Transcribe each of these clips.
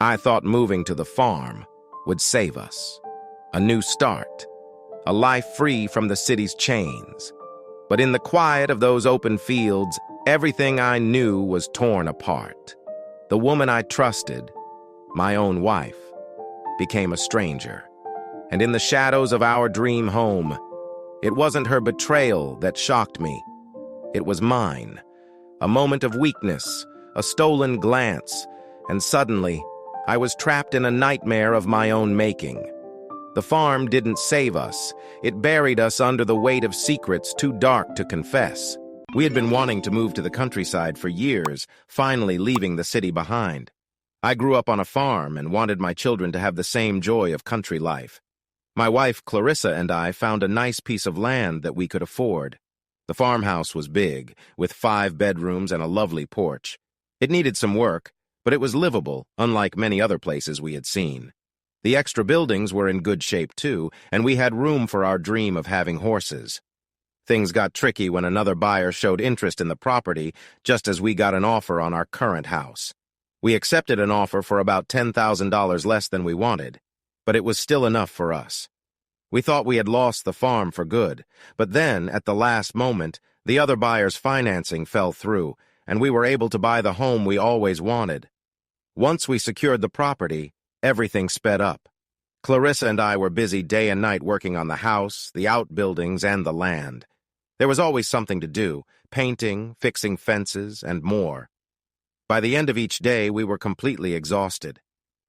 I thought moving to the farm would save us. A new start, a life free from the city's chains. But in the quiet of those open fields, everything I knew was torn apart. The woman I trusted, my own wife, became a stranger. And in the shadows of our dream home, it wasn't her betrayal that shocked me. It was mine. A moment of weakness, a stolen glance, and suddenly, I was trapped in a nightmare of my own making. The farm didn't save us. It buried us under the weight of secrets too dark to confess. We had been wanting to move to the countryside for years, finally leaving the city behind. I grew up on a farm and wanted my children to have the same joy of country life. My wife, Clarissa, and I found a nice piece of land that we could afford. The farmhouse was big, with 5 bedrooms and a lovely porch. It needed some work, but it was livable, unlike many other places we had seen. The extra buildings were in good shape too, and we had room for our dream of having horses. Things got tricky when another buyer showed interest in the property, just as we got an offer on our current house. We accepted an offer for about $10,000 less than we wanted, but it was still enough for us. We thought we had lost the farm for good, but then, at the last moment, the other buyer's financing fell through, and we were able to buy the home we always wanted. Once we secured the property, everything sped up. Clarissa and I were busy day and night working on the house, the outbuildings, and the land. There was always something to do, painting, fixing fences, and more. By the end of each day, we were completely exhausted.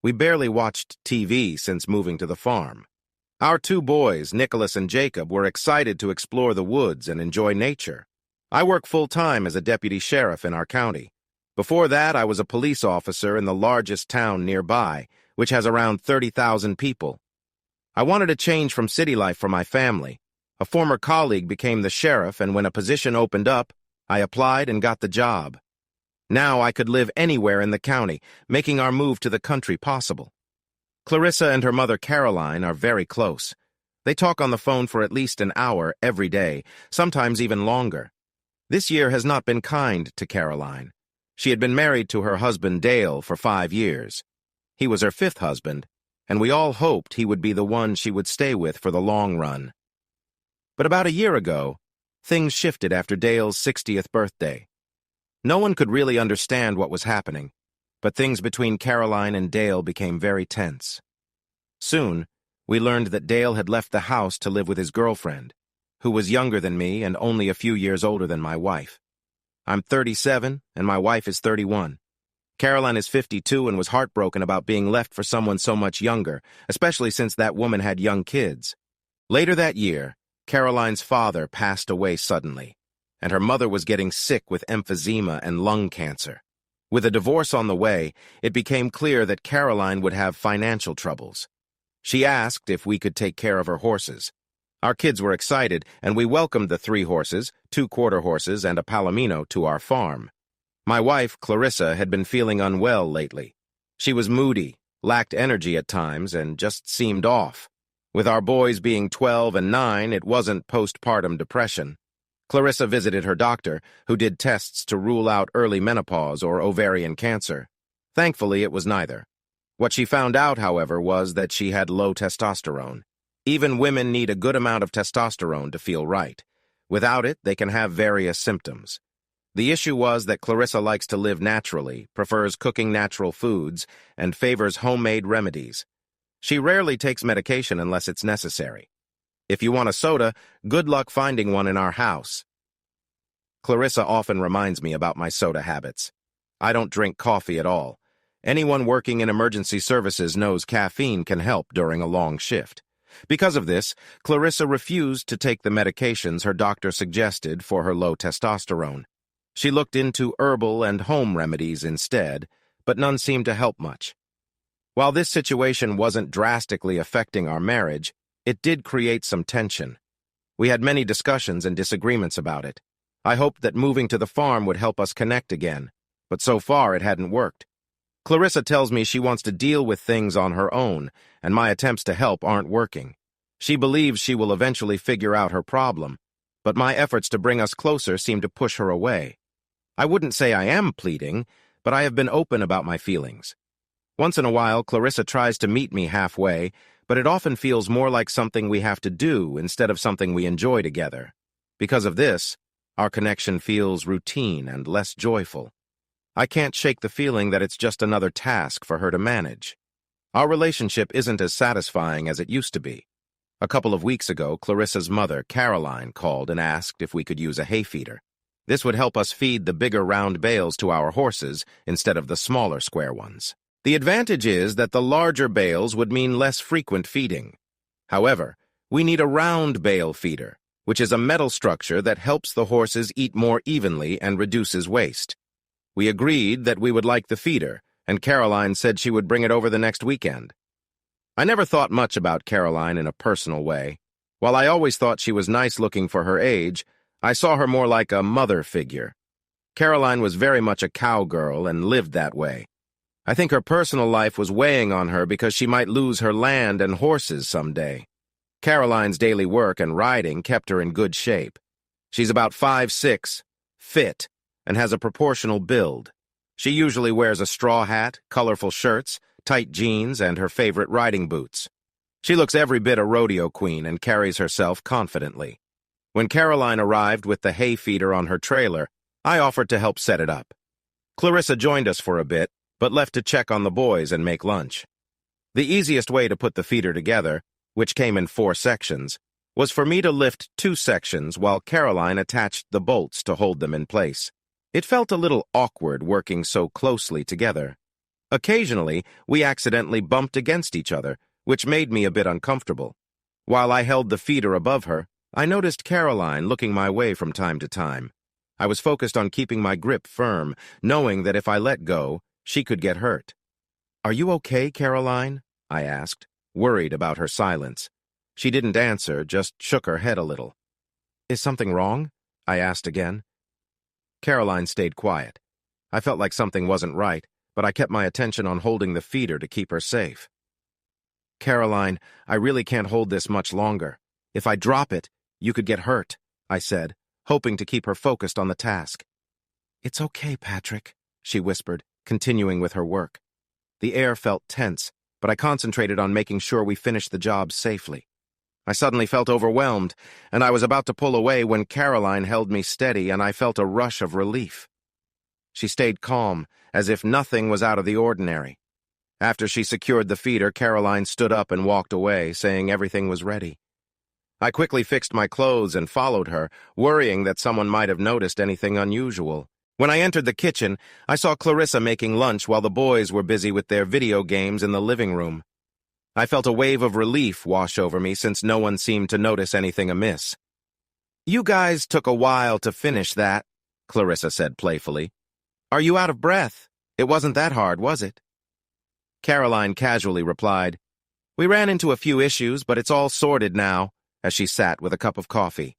We barely watched TV since moving to the farm. Our 2 boys, Nicholas and Jacob, were excited to explore the woods and enjoy nature. I work full-time as a deputy sheriff in our county. Before that, I was a police officer in the largest town nearby, which has around 30,000 people. I wanted a change from city life for my family. A former colleague became the sheriff, and when a position opened up, I applied and got the job. Now I could live anywhere in the county, making our move to the country possible. Clarissa and her mother Caroline are very close. They talk on the phone for at least an hour every day, sometimes even longer. This year has not been kind to Caroline. She had been married to her husband Dale for 5 years. He was her 5th husband, and we all hoped he would be the one she would stay with for the long run. But about a year ago, things shifted after Dale's 60th birthday. No one could really understand what was happening, but things between Caroline and Dale became very tense. Soon, we learned that Dale had left the house to live with his girlfriend, who was younger than me and only a few years older than my wife. I'm 37, and my wife is 31. Caroline is 52 and was heartbroken about being left for someone so much younger, especially since that woman had young kids. Later that year, Caroline's father passed away suddenly, and her mother was getting sick with emphysema and lung cancer. With a divorce on the way, it became clear that Caroline would have financial troubles. She asked if we could take care of her horses. Our kids were excited, and we welcomed the 3 horses, 2 quarter horses, and a palomino to our farm. My wife, Clarissa, had been feeling unwell lately. She was moody, lacked energy at times, and just seemed off. With our boys being 12 and 9, it wasn't postpartum depression. Clarissa visited her doctor, who did tests to rule out early menopause or ovarian cancer. Thankfully, it was neither. What she found out, however, was that she had low testosterone. Even women need a good amount of testosterone to feel right. Without it, they can have various symptoms. The issue was that Clarissa likes to live naturally, prefers cooking natural foods, and favors homemade remedies. She rarely takes medication unless it's necessary. If you want a soda, good luck finding one in our house. Clarissa often reminds me about my soda habits. I don't drink coffee at all. Anyone working in emergency services knows caffeine can help during a long shift. Because of this, Clarissa refused to take the medications her doctor suggested for her low testosterone. She looked into herbal and home remedies instead, but none seemed to help much. While this situation wasn't drastically affecting our marriage, it did create some tension. We had many discussions and disagreements about it. I hoped that moving to the farm would help us connect again, but so far it hadn't worked. Clarissa tells me she wants to deal with things on her own, and my attempts to help aren't working. She believes she will eventually figure out her problem, but my efforts to bring us closer seem to push her away. I wouldn't say I am pleading, but I have been open about my feelings. Once in a while, Clarissa tries to meet me halfway, but it often feels more like something we have to do instead of something we enjoy together. Because of this, our connection feels routine and less joyful. I can't shake the feeling that it's just another task for her to manage. Our relationship isn't as satisfying as it used to be. A couple of weeks ago, Clarissa's mother, Caroline, called and asked if we could use a hay feeder. This would help us feed the bigger round bales to our horses instead of the smaller square ones. The advantage is that the larger bales would mean less frequent feeding. However, we need a round bale feeder, which is a metal structure that helps the horses eat more evenly and reduces waste. We agreed that we would like the feeder, and Caroline said she would bring it over the next weekend. I never thought much about Caroline in a personal way. While I always thought she was nice looking for her age, I saw her more like a mother figure. Caroline was very much a cowgirl and lived that way. I think her personal life was weighing on her because she might lose her land and horses someday. Caroline's daily work and riding kept her in good shape. She's about 5'6", fit, and has a proportional build. She usually wears a straw hat, colorful shirts, tight jeans, and her favorite riding boots. She looks every bit a rodeo queen and carries herself confidently. When Caroline arrived with the hay feeder on her trailer, I offered to help set it up. Clarissa joined us for a bit, but left to check on the boys and make lunch. The easiest way to put the feeder together, which came in 4 sections, was for me to lift 2 sections while Caroline attached the bolts to hold them in place. It felt a little awkward working so closely together. Occasionally, we accidentally bumped against each other, which made me a bit uncomfortable. While I held the feeder above her, I noticed Caroline looking my way from time to time. I was focused on keeping my grip firm, knowing that if I let go, she could get hurt. "Are you okay, Caroline?" I asked, worried about her silence. She didn't answer, just shook her head a little. "Is something wrong?" I asked again. Caroline stayed quiet. I felt like something wasn't right, but I kept my attention on holding the feeder to keep her safe. "Caroline, I really can't hold this much longer. If I drop it, you could get hurt," I said, hoping to keep her focused on the task. "It's okay, Patrick," she whispered, continuing with her work. The air felt tense, but I concentrated on making sure we finished the job safely. I suddenly felt overwhelmed, and I was about to pull away when Caroline held me steady, and I felt a rush of relief. She stayed calm, as if nothing was out of the ordinary. After she secured the feeder, Caroline stood up and walked away, saying everything was ready. I quickly fixed my clothes and followed her, worrying that someone might have noticed anything unusual. When I entered the kitchen, I saw Clarissa making lunch while the boys were busy with their video games in the living room. I felt a wave of relief wash over me since no one seemed to notice anything amiss. "You guys took a while to finish that," Clarissa said playfully. "Are you out of breath? It wasn't that hard, was it?" Caroline casually replied, "We ran into a few issues, but it's all sorted now," as she sat with a cup of coffee.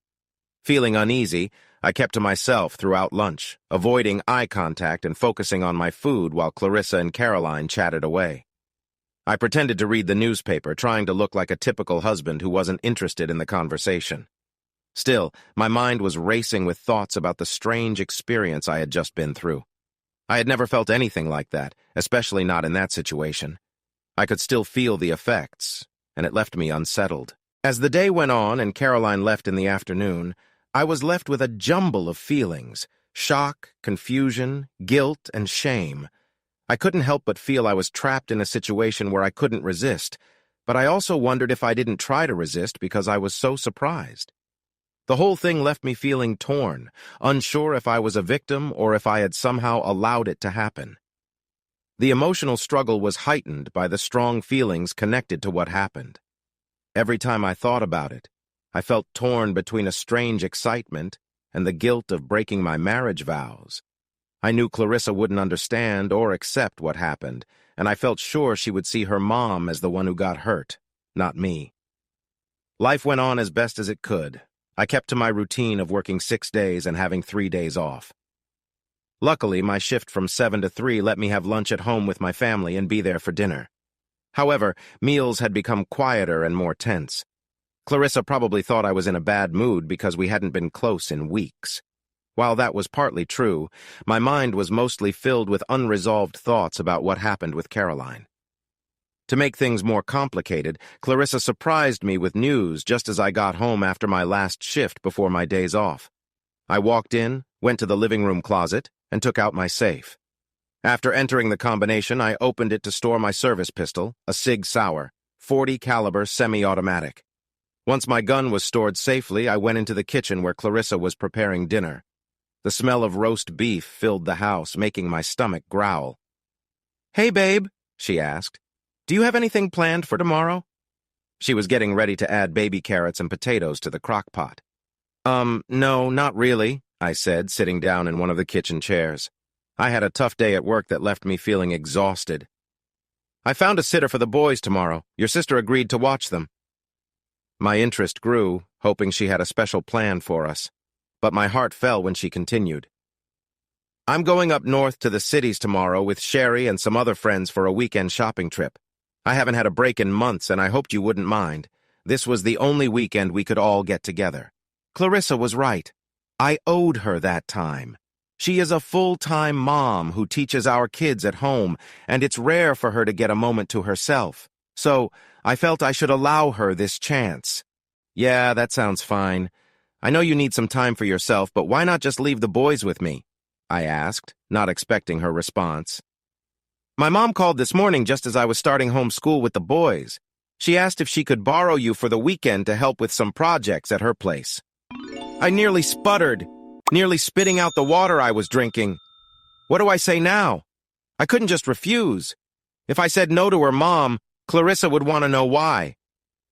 Feeling uneasy, I kept to myself throughout lunch, avoiding eye contact and focusing on my food while Clarissa and Caroline chatted away. I pretended to read the newspaper, trying to look like a typical husband who wasn't interested in the conversation. Still, my mind was racing with thoughts about the strange experience I had just been through. I had never felt anything like that, especially not in that situation. I could still feel the effects, and it left me unsettled. As the day went on and Caroline left in the afternoon, I was left with a jumble of feelings: shock, confusion, guilt, and shame. I couldn't help but feel I was trapped in a situation where I couldn't resist, but I also wondered if I didn't try to resist because I was so surprised. The whole thing left me feeling torn, unsure if I was a victim or if I had somehow allowed it to happen. The emotional struggle was heightened by the strong feelings connected to what happened. Every time I thought about it, I felt torn between a strange excitement and the guilt of breaking my marriage vows. I knew Clarissa wouldn't understand or accept what happened, and I felt sure she would see her mom as the one who got hurt, not me. Life went on as best as it could. I kept to my routine of working 6 days and having 3 days off. Luckily, my shift from 7 to 3 let me have lunch at home with my family and be there for dinner. However, meals had become quieter and more tense. Clarissa probably thought I was in a bad mood because we hadn't been close in weeks. While that was partly true, my mind was mostly filled with unresolved thoughts about what happened with Caroline. To make things more complicated, Clarissa surprised me with news just as I got home after my last shift before my days off. I walked in, went to the living room closet, and took out my safe. After entering the combination, I opened it to store my service pistol, a Sig Sauer, .40 caliber semi-automatic. Once my gun was stored safely, I went into the kitchen where Clarissa was preparing dinner. The smell of roast beef filled the house, making my stomach growl. "Hey, babe," she asked. "Do you have anything planned for tomorrow?" She was getting ready to add baby carrots and potatoes to the crock pot. No, not really," I said, sitting down in one of the kitchen chairs. I had a tough day at work that left me feeling exhausted. "I found a sitter for the boys tomorrow. Your sister agreed to watch them." My interest grew, hoping she had a special plan for us. But my heart fell when she continued. "I'm going up north to the cities tomorrow with Sherry and some other friends for a weekend shopping trip. I haven't had a break in months, and I hoped you wouldn't mind. This was the only weekend we could all get together." Clarissa was right. I owed her that time. She is a full-time mom who teaches our kids at home, and it's rare for her to get a moment to herself. So I felt I should allow her this chance. "Yeah, that sounds fine. I know you need some time for yourself, but why not just leave the boys with me?" I asked, not expecting her response. "My mom called this morning just as I was starting home school with the boys. She asked if she could borrow you for the weekend to help with some projects at her place." I nearly sputtered, nearly spitting out the water I was drinking. What do I say now? I couldn't just refuse. If I said no to her mom, Clarissa would want to know why.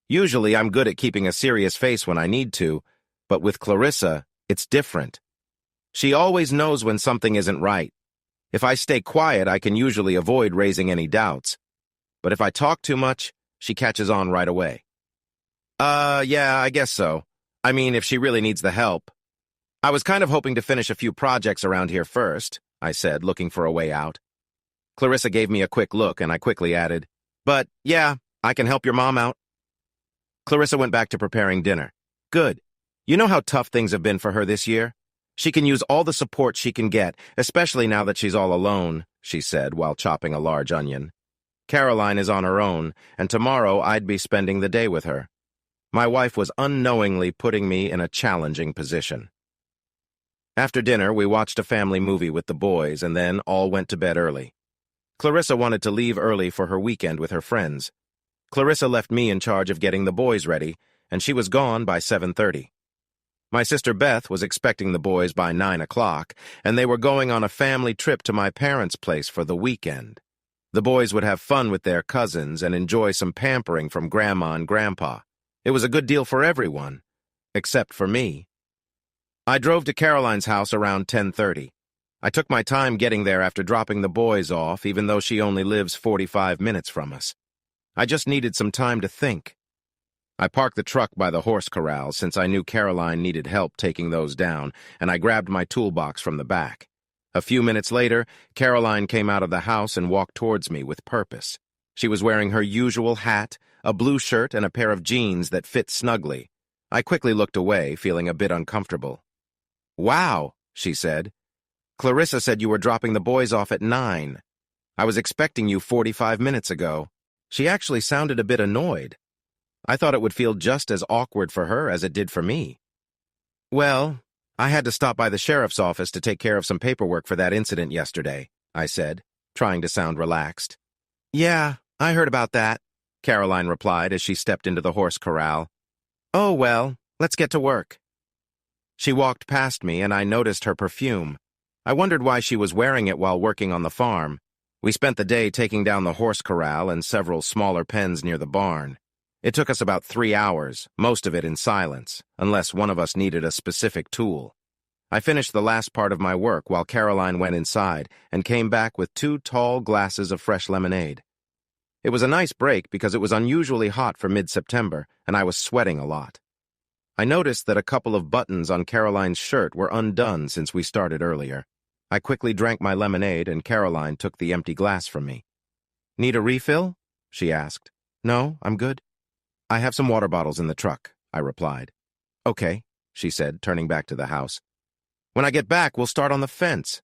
Usually I'm good at keeping a serious face when I need to, but with Clarissa, it's different. She always knows when something isn't right. If I stay quiet, I can usually avoid raising any doubts. But if I talk too much, she catches on right away. Yeah, I guess so. I mean, if she really needs the help. I was kind of hoping to finish a few projects around here first," I said, looking for a way out. Clarissa gave me a quick look, and I quickly added, "But, yeah, I can help your mom out." Clarissa went back to preparing dinner. "Good. You know how tough things have been for her this year? She can use all the support she can get, especially now that she's all alone," she said while chopping a large onion. "Caroline is on her own, and tomorrow I'd be spending the day with her." My wife was unknowingly putting me in a challenging position. After dinner, we watched a family movie with the boys and then all went to bed early. Clarissa wanted to leave early for her weekend with her friends. Clarissa left me in charge of getting the boys ready, and she was gone by 7:30. My sister Beth was expecting the boys by 9 o'clock, and they were going on a family trip to my parents' place for the weekend. The boys would have fun with their cousins and enjoy some pampering from Grandma and Grandpa. It was a good deal for everyone, except for me. I drove to Caroline's house around 10:30. I took my time getting there after dropping the boys off, even though she only lives 45 minutes from us. I just needed some time to think. I parked the truck by the horse corral since I knew Caroline needed help taking those down, and I grabbed my toolbox from the back. A few minutes later, Caroline came out of the house and walked towards me with purpose. She was wearing her usual hat, a blue shirt, and a pair of jeans that fit snugly. I quickly looked away, feeling a bit uncomfortable. "Wow," she said. "Clarissa said you were dropping the boys off at 9. I was expecting you 45 minutes ago." She actually sounded a bit annoyed. I thought it would feel just as awkward for her as it did for me. "Well, I had to stop by the sheriff's office to take care of some paperwork for that incident yesterday," I said, trying to sound relaxed. "Yeah, I heard about that," Caroline replied as she stepped into the horse corral. "Oh, well, let's get to work." She walked past me and I noticed her perfume. I wondered why she was wearing it while working on the farm. We spent the day taking down the horse corral and several smaller pens near the barn. It took us about 3 hours, most of it in silence, unless one of us needed a specific tool. I finished the last part of my work while Caroline went inside and came back with 2 tall glasses of fresh lemonade. It was a nice break because it was unusually hot for mid-September, and I was sweating a lot. I noticed that a couple of buttons on Caroline's shirt were undone since we started earlier. I quickly drank my lemonade, and Caroline took the empty glass from me. "Need a refill?" she asked. "No, I'm good." "I have some water bottles in the truck," I replied. "Okay," she said, turning back to the house. When I get back, we'll start on the fence.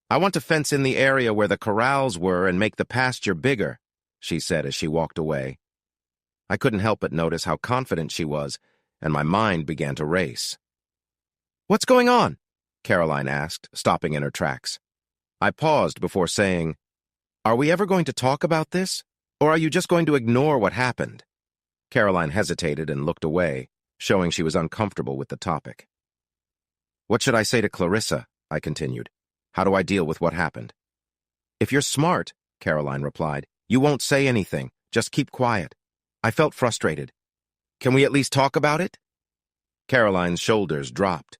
I want to fence in the area where the corrals were and make the pasture bigger, she said as she walked away. I couldn't help but notice how confident she was, and my mind began to race. "What's going on?" Caroline asked, stopping in her tracks. I paused before saying, "Are we ever going to talk about this, or are you just going to ignore what happened?" Caroline hesitated and looked away, showing she was uncomfortable with the topic. "What should I say to Clarissa?" I continued. "How do I deal with what happened?" "If you're smart," Caroline replied, "you won't say anything. Just keep quiet." I felt frustrated. "Can we at least talk about it?" Caroline's shoulders dropped.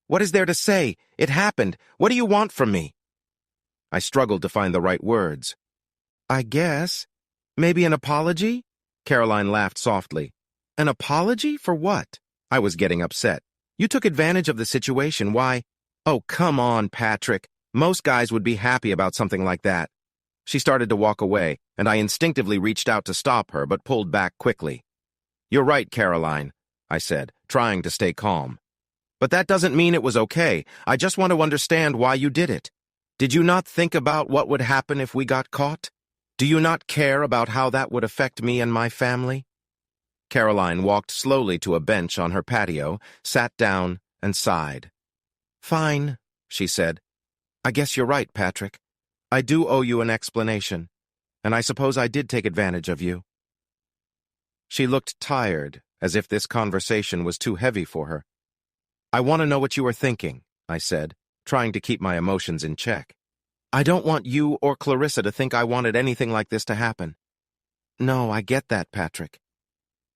"What is there to say? It happened. What do you want from me?" I struggled to find the right words. "I guess. Maybe an apology?" Caroline laughed softly. "An apology? For what?" I was getting upset. "You took advantage of the situation. Why?" "Oh, come on, Patrick. Most guys would be happy about something like that." She started to walk away, and I instinctively reached out to stop her, but pulled back quickly. "You're right, Caroline," I said, trying to stay calm. "But that doesn't mean it was okay. I just want to understand why you did it. Did you not think about what would happen if we got caught? Do you not care about how that would affect me and my family?" Caroline walked slowly to a bench on her patio, sat down, and sighed. "Fine," she said. "I guess you're right, Patrick. I do owe you an explanation, and I suppose I did take advantage of you." She looked tired, as if this conversation was too heavy for her. "I want to know what you are thinking," I said, trying to keep my emotions in check. "I don't want you or Clarissa to think I wanted anything like this to happen." "No, I get that, Patrick."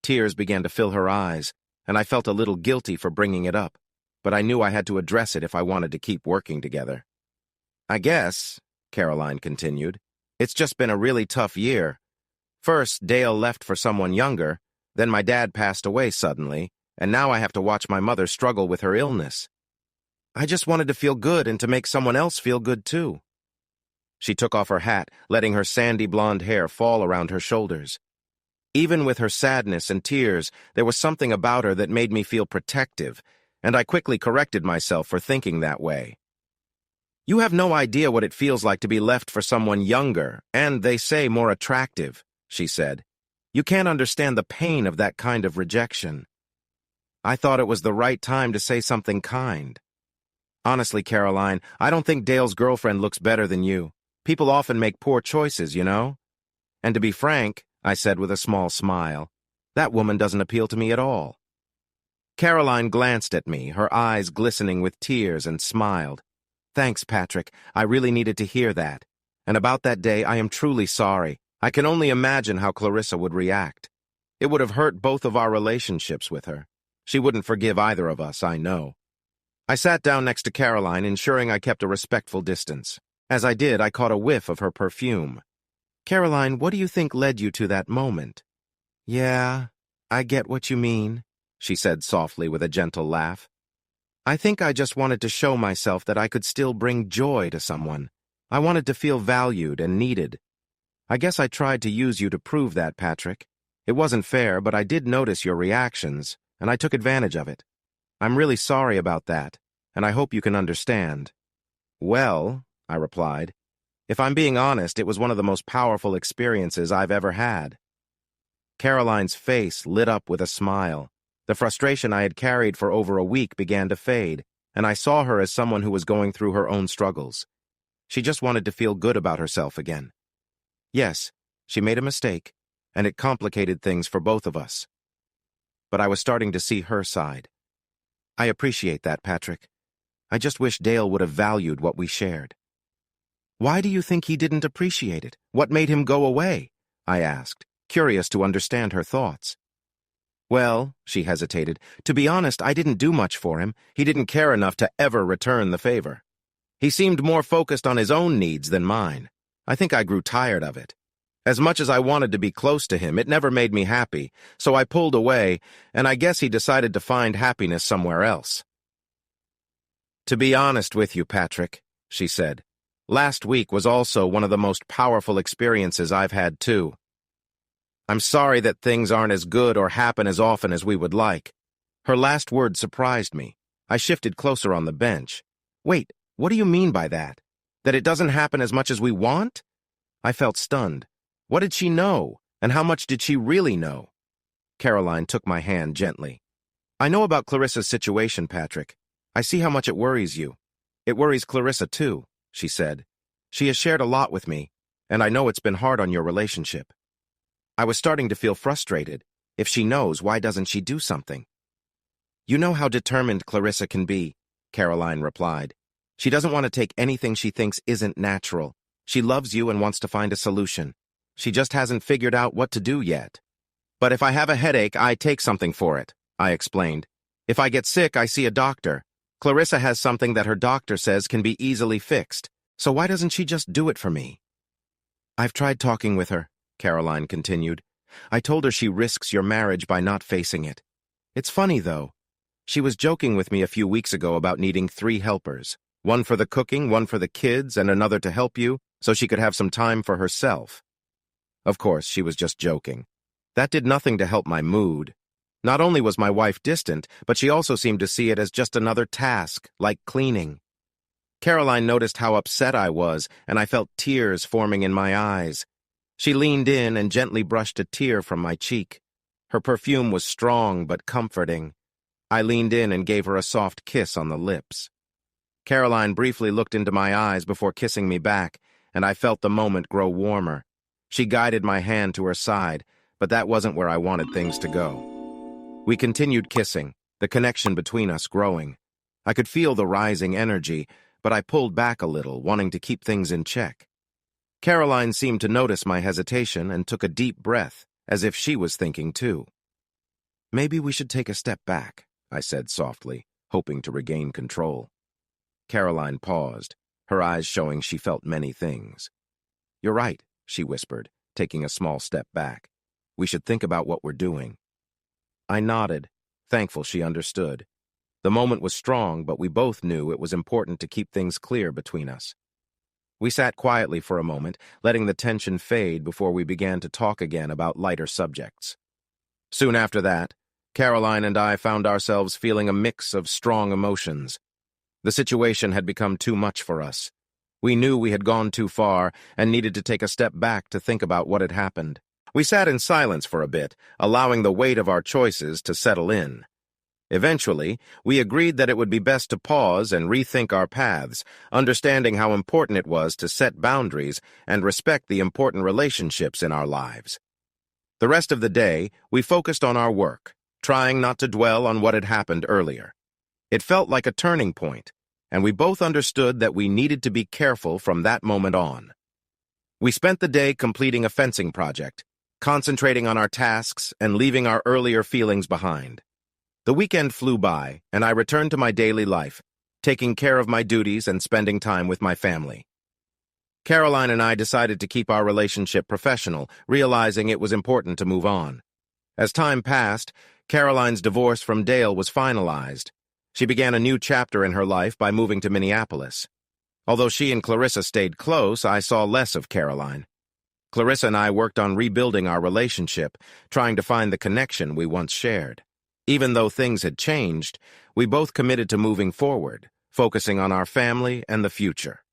Tears began to fill her eyes, and I felt a little guilty for bringing it up, but I knew I had to address it if I wanted to keep working together. "I guess," Caroline continued, "it's just been a really tough year. First, Dale left for someone younger, then my dad passed away suddenly, and now I have to watch my mother struggle with her illness. I just wanted to feel good and to make someone else feel good too." She took off her hat, letting her sandy blonde hair fall around her shoulders. Even with her sadness and tears, there was something about her that made me feel protective, and I quickly corrected myself for thinking that way. "You have no idea what it feels like to be left for someone younger, and, they say, more attractive," she said. "You can't understand the pain of that kind of rejection." I thought it was the right time to say something kind. "Honestly, Caroline, I don't think Dale's girlfriend looks better than you. People often make poor choices, you know? And to be frank," I said with a small smile, "that woman doesn't appeal to me at all." Caroline glanced at me, her eyes glistening with tears, and smiled. "Thanks, Patrick. I really needed to hear that. And about that day, I am truly sorry. I can only imagine how Clarissa would react. It would have hurt both of our relationships with her. She wouldn't forgive either of us, I know." I sat down next to Caroline, ensuring I kept a respectful distance. As I did, I caught a whiff of her perfume. "Caroline, what do you think led you to that moment?" "Yeah, I get what you mean," she said softly with a gentle laugh. "I think I just wanted to show myself that I could still bring joy to someone. I wanted to feel valued and needed. I guess I tried to use you to prove that, Patrick. It wasn't fair, but I did notice your reactions, and I took advantage of it. I'm really sorry about that, and I hope you can understand." "Well," I replied, "if I'm being honest, it was one of the most powerful experiences I've ever had." Caroline's face lit up with a smile. The frustration I had carried for over a week began to fade, and I saw her as someone who was going through her own struggles. She just wanted to feel good about herself again. Yes, she made a mistake, and it complicated things for both of us. But I was starting to see her side. "I appreciate that, Patrick. I just wish Dale would have valued what we shared." "Why do you think he didn't appreciate it? What made him go away?" I asked, curious to understand her thoughts. "Well," she hesitated, "to be honest, I didn't do much for him. He didn't care enough to ever return the favor. He seemed more focused on his own needs than mine. I think I grew tired of it. As much as I wanted to be close to him, it never made me happy, so I pulled away, and I guess he decided to find happiness somewhere else." "To be honest with you, Patrick," she said, "last week was also one of the most powerful experiences I've had, too. I'm sorry that things aren't as good or happen as often as we would like." Her last word surprised me. I shifted closer on the bench. Wait, what do you mean by that? That it doesn't happen as much as we want? I felt stunned. What did she know, and how much did she really know? Caroline took my hand gently. I know about Clarissa's situation, Patrick. I see how much it worries you. It worries Clarissa, too, she said. She has shared a lot with me, and I know it's been hard on your relationship. I was starting to feel frustrated. If she knows, why doesn't she do something? You know how determined Clarissa can be, Caroline replied. She doesn't want to take anything she thinks isn't natural. She loves you and wants to find a solution. She just hasn't figured out what to do yet. But if I have a headache, I take something for it, I explained. If I get sick, I see a doctor. Clarissa has something that her doctor says can be easily fixed, so why doesn't she just do it for me? I've tried talking with her, Caroline continued. I told her she risks your marriage by not facing it. It's funny, though. She was joking with me a few weeks ago about needing 3 helpers, one for the cooking, one for the kids, and another to help you, so she could have some time for herself. Of course, she was just joking. That did nothing to help my mood. Not only was my wife distant, but she also seemed to see it as just another task, like cleaning. Caroline noticed how upset I was, and I felt tears forming in my eyes. She leaned in and gently brushed a tear from my cheek. Her perfume was strong but comforting. I leaned in and gave her a soft kiss on the lips. Caroline briefly looked into my eyes before kissing me back, and I felt the moment grow warmer. She guided my hand to her side, but that wasn't where I wanted things to go. We continued kissing, the connection between us growing. I could feel the rising energy, but I pulled back a little, wanting to keep things in check. Caroline seemed to notice my hesitation and took a deep breath, as if she was thinking too. Maybe we should take a step back, I said softly, hoping to regain control. Caroline paused, her eyes showing she felt many things. You're right, she whispered, taking a small step back. We should think about what we're doing. I nodded, thankful she understood. The moment was strong, but we both knew it was important to keep things clear between us. We sat quietly for a moment, letting the tension fade before we began to talk again about lighter subjects. Soon after that, Caroline and I found ourselves feeling a mix of strong emotions. The situation had become too much for us. We knew we had gone too far and needed to take a step back to think about what had happened. We sat in silence for a bit, allowing the weight of our choices to settle in. Eventually, we agreed that it would be best to pause and rethink our paths, understanding how important it was to set boundaries and respect the important relationships in our lives. The rest of the day, we focused on our work, trying not to dwell on what had happened earlier. It felt like a turning point, and we both understood that we needed to be careful from that moment on. We spent the day completing a fencing project, concentrating on our tasks and leaving our earlier feelings behind. The weekend flew by, and I returned to my daily life, taking care of my duties and spending time with my family. Caroline and I decided to keep our relationship professional, realizing it was important to move on. As time passed, Caroline's divorce from Dale was finalized. She began a new chapter in her life by moving to Minneapolis. Although she and Clarissa stayed close, I saw less of Caroline. Clarissa and I worked on rebuilding our relationship, trying to find the connection we once shared. Even though things had changed, we both committed to moving forward, focusing on our family and the future.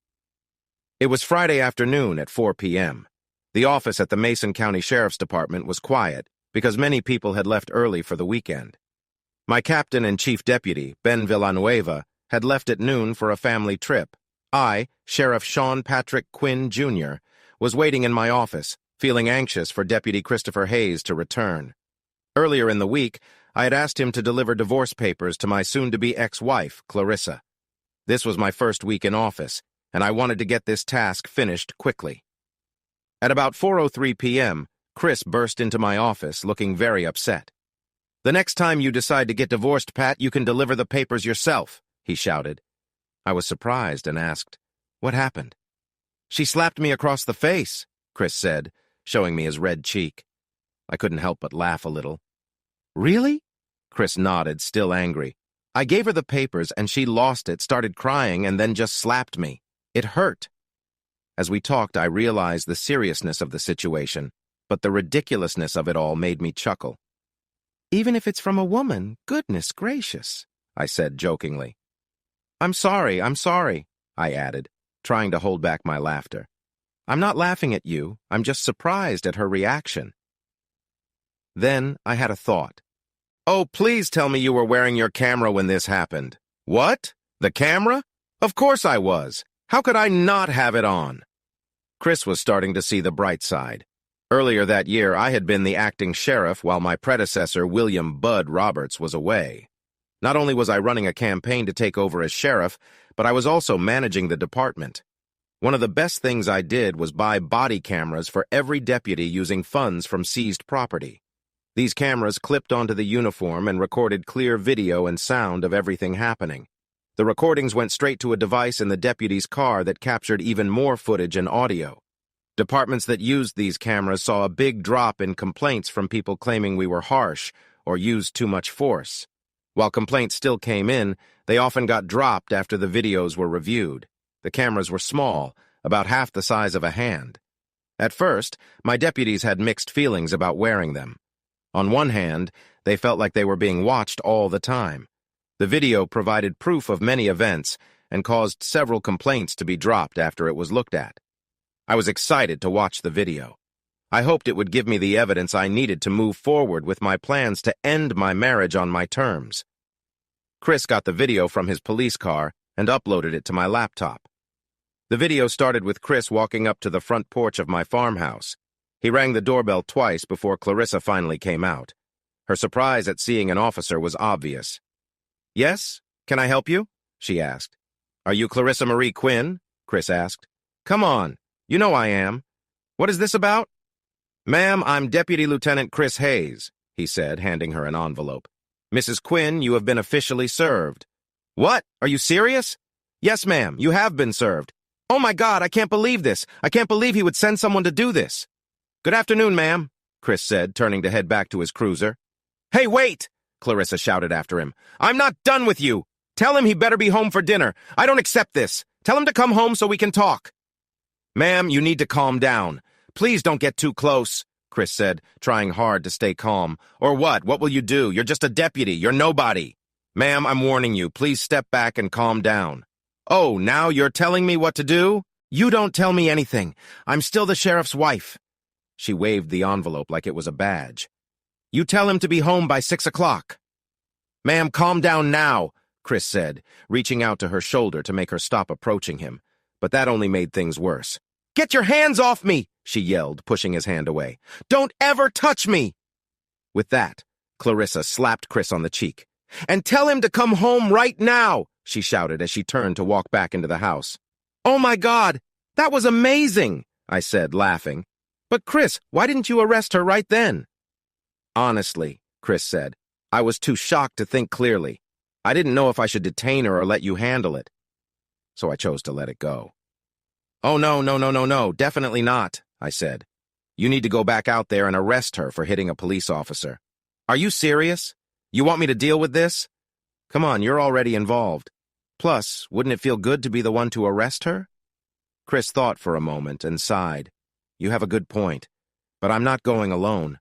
It was Friday afternoon at 4 p.m. The office at the Mason County Sheriff's Department was quiet because many people had left early for the weekend. My captain and chief deputy, Ben Villanueva, had left at noon for a family trip. I, Sheriff Sean Patrick Quinn, Jr., was waiting in my office, feeling anxious for Deputy Christopher Hayes to return. Earlier in the week, I had asked him to deliver divorce papers to my soon-to-be ex-wife, Clarissa. This was my first week in office, and I wanted to get this task finished quickly. At about 4:03 p.m., Chris burst into my office, looking very upset. "The next time you decide to get divorced, Pat, you can deliver the papers yourself," he shouted. I was surprised and asked, "What happened?" "She slapped me across the face," Chris said, showing me his red cheek. I couldn't help but laugh a little. "Really?" Chris nodded, still angry. "I gave her the papers and she lost it, started crying, and then just slapped me. It hurt." As we talked, I realized the seriousness of the situation, but the ridiculousness of it all made me chuckle. "Even if it's from a woman, goodness gracious," I said jokingly. I'm sorry, I added, trying to hold back my laughter. I'm not laughing at you, I'm just surprised at her reaction. Then I had a thought. Oh, please tell me you were wearing your camera when this happened. What? The camera? Of course I was. How could I not have it on? Chris was starting to see the bright side. Earlier that year, I had been the acting sheriff while my predecessor, William Bud Roberts, was away. Not only was I running a campaign to take over as sheriff, but I was also managing the department. One of the best things I did was buy body cameras for every deputy using funds from seized property. These cameras clipped onto the uniform and recorded clear video and sound of everything happening. The recordings went straight to a device in the deputy's car that captured even more footage and audio. Departments that used these cameras saw a big drop in complaints from people claiming we were harsh or used too much force. While complaints still came in, they often got dropped after the videos were reviewed. The cameras were small, about half the size of a hand. At first, my deputies had mixed feelings about wearing them. On one hand, they felt like they were being watched all the time. The video provided proof of many events and caused several complaints to be dropped after it was looked at. I was excited to watch the video. I hoped it would give me the evidence I needed to move forward with my plans to end my marriage on my terms. Chris got the video from his police car and uploaded it to my laptop. The video started with Chris walking up to the front porch of my farmhouse. He rang the doorbell twice before Clarissa finally came out. Her surprise at seeing an officer was obvious. "Yes? Can I help you?" she asked. "Are you Clarissa Marie Quinn?" Chris asked. "Come on. You know I am. What is this about?" "Ma'am, I'm Deputy Lieutenant Chris Hayes," he said, handing her an envelope. "Mrs. Quinn, you have been officially served." "What? Are you serious?" "Yes, ma'am, you have been served." "Oh my God, I can't believe this. I can't believe he would send someone to do this." "Good afternoon, ma'am," Chris said, turning to head back to his cruiser. "Hey, wait!" Clarissa shouted after him. "I'm not done with you. Tell him he better be home for dinner. I don't accept this. Tell him to come home so we can talk." "Ma'am, you need to calm down. Please don't get too close," Chris said, trying hard to stay calm. "Or what? What will you do? You're just a deputy. You're nobody." "Ma'am, I'm warning you. Please step back and calm down." "Oh, now you're telling me what to do?" "You don't tell me anything. I'm still the sheriff's wife." She waved the envelope like it was a badge. "You tell him to be home by 6 o'clock." "Ma'am, calm down now," Chris said, reaching out to her shoulder to make her stop approaching him. But that only made things worse. "Get your hands off me!" she yelled, pushing his hand away. "Don't ever touch me!" With that, Clarissa slapped Chris on the cheek. "And tell him to come home right now!" she shouted as she turned to walk back into the house. "Oh my God, that was amazing!" I said, laughing. "But Chris, why didn't you arrest her right then?" "Honestly," Chris said, "I was too shocked to think clearly. I didn't know if I should detain her or let you handle it. So I chose to let it go." "Oh, no, definitely not," I said. "You need to go back out there and arrest her for hitting a police officer." "Are you serious? You want me to deal with this?" "Come on, you're already involved. Plus, wouldn't it feel good to be the one to arrest her?" Chris thought for a moment and sighed. "You have a good point, but I'm not going alone.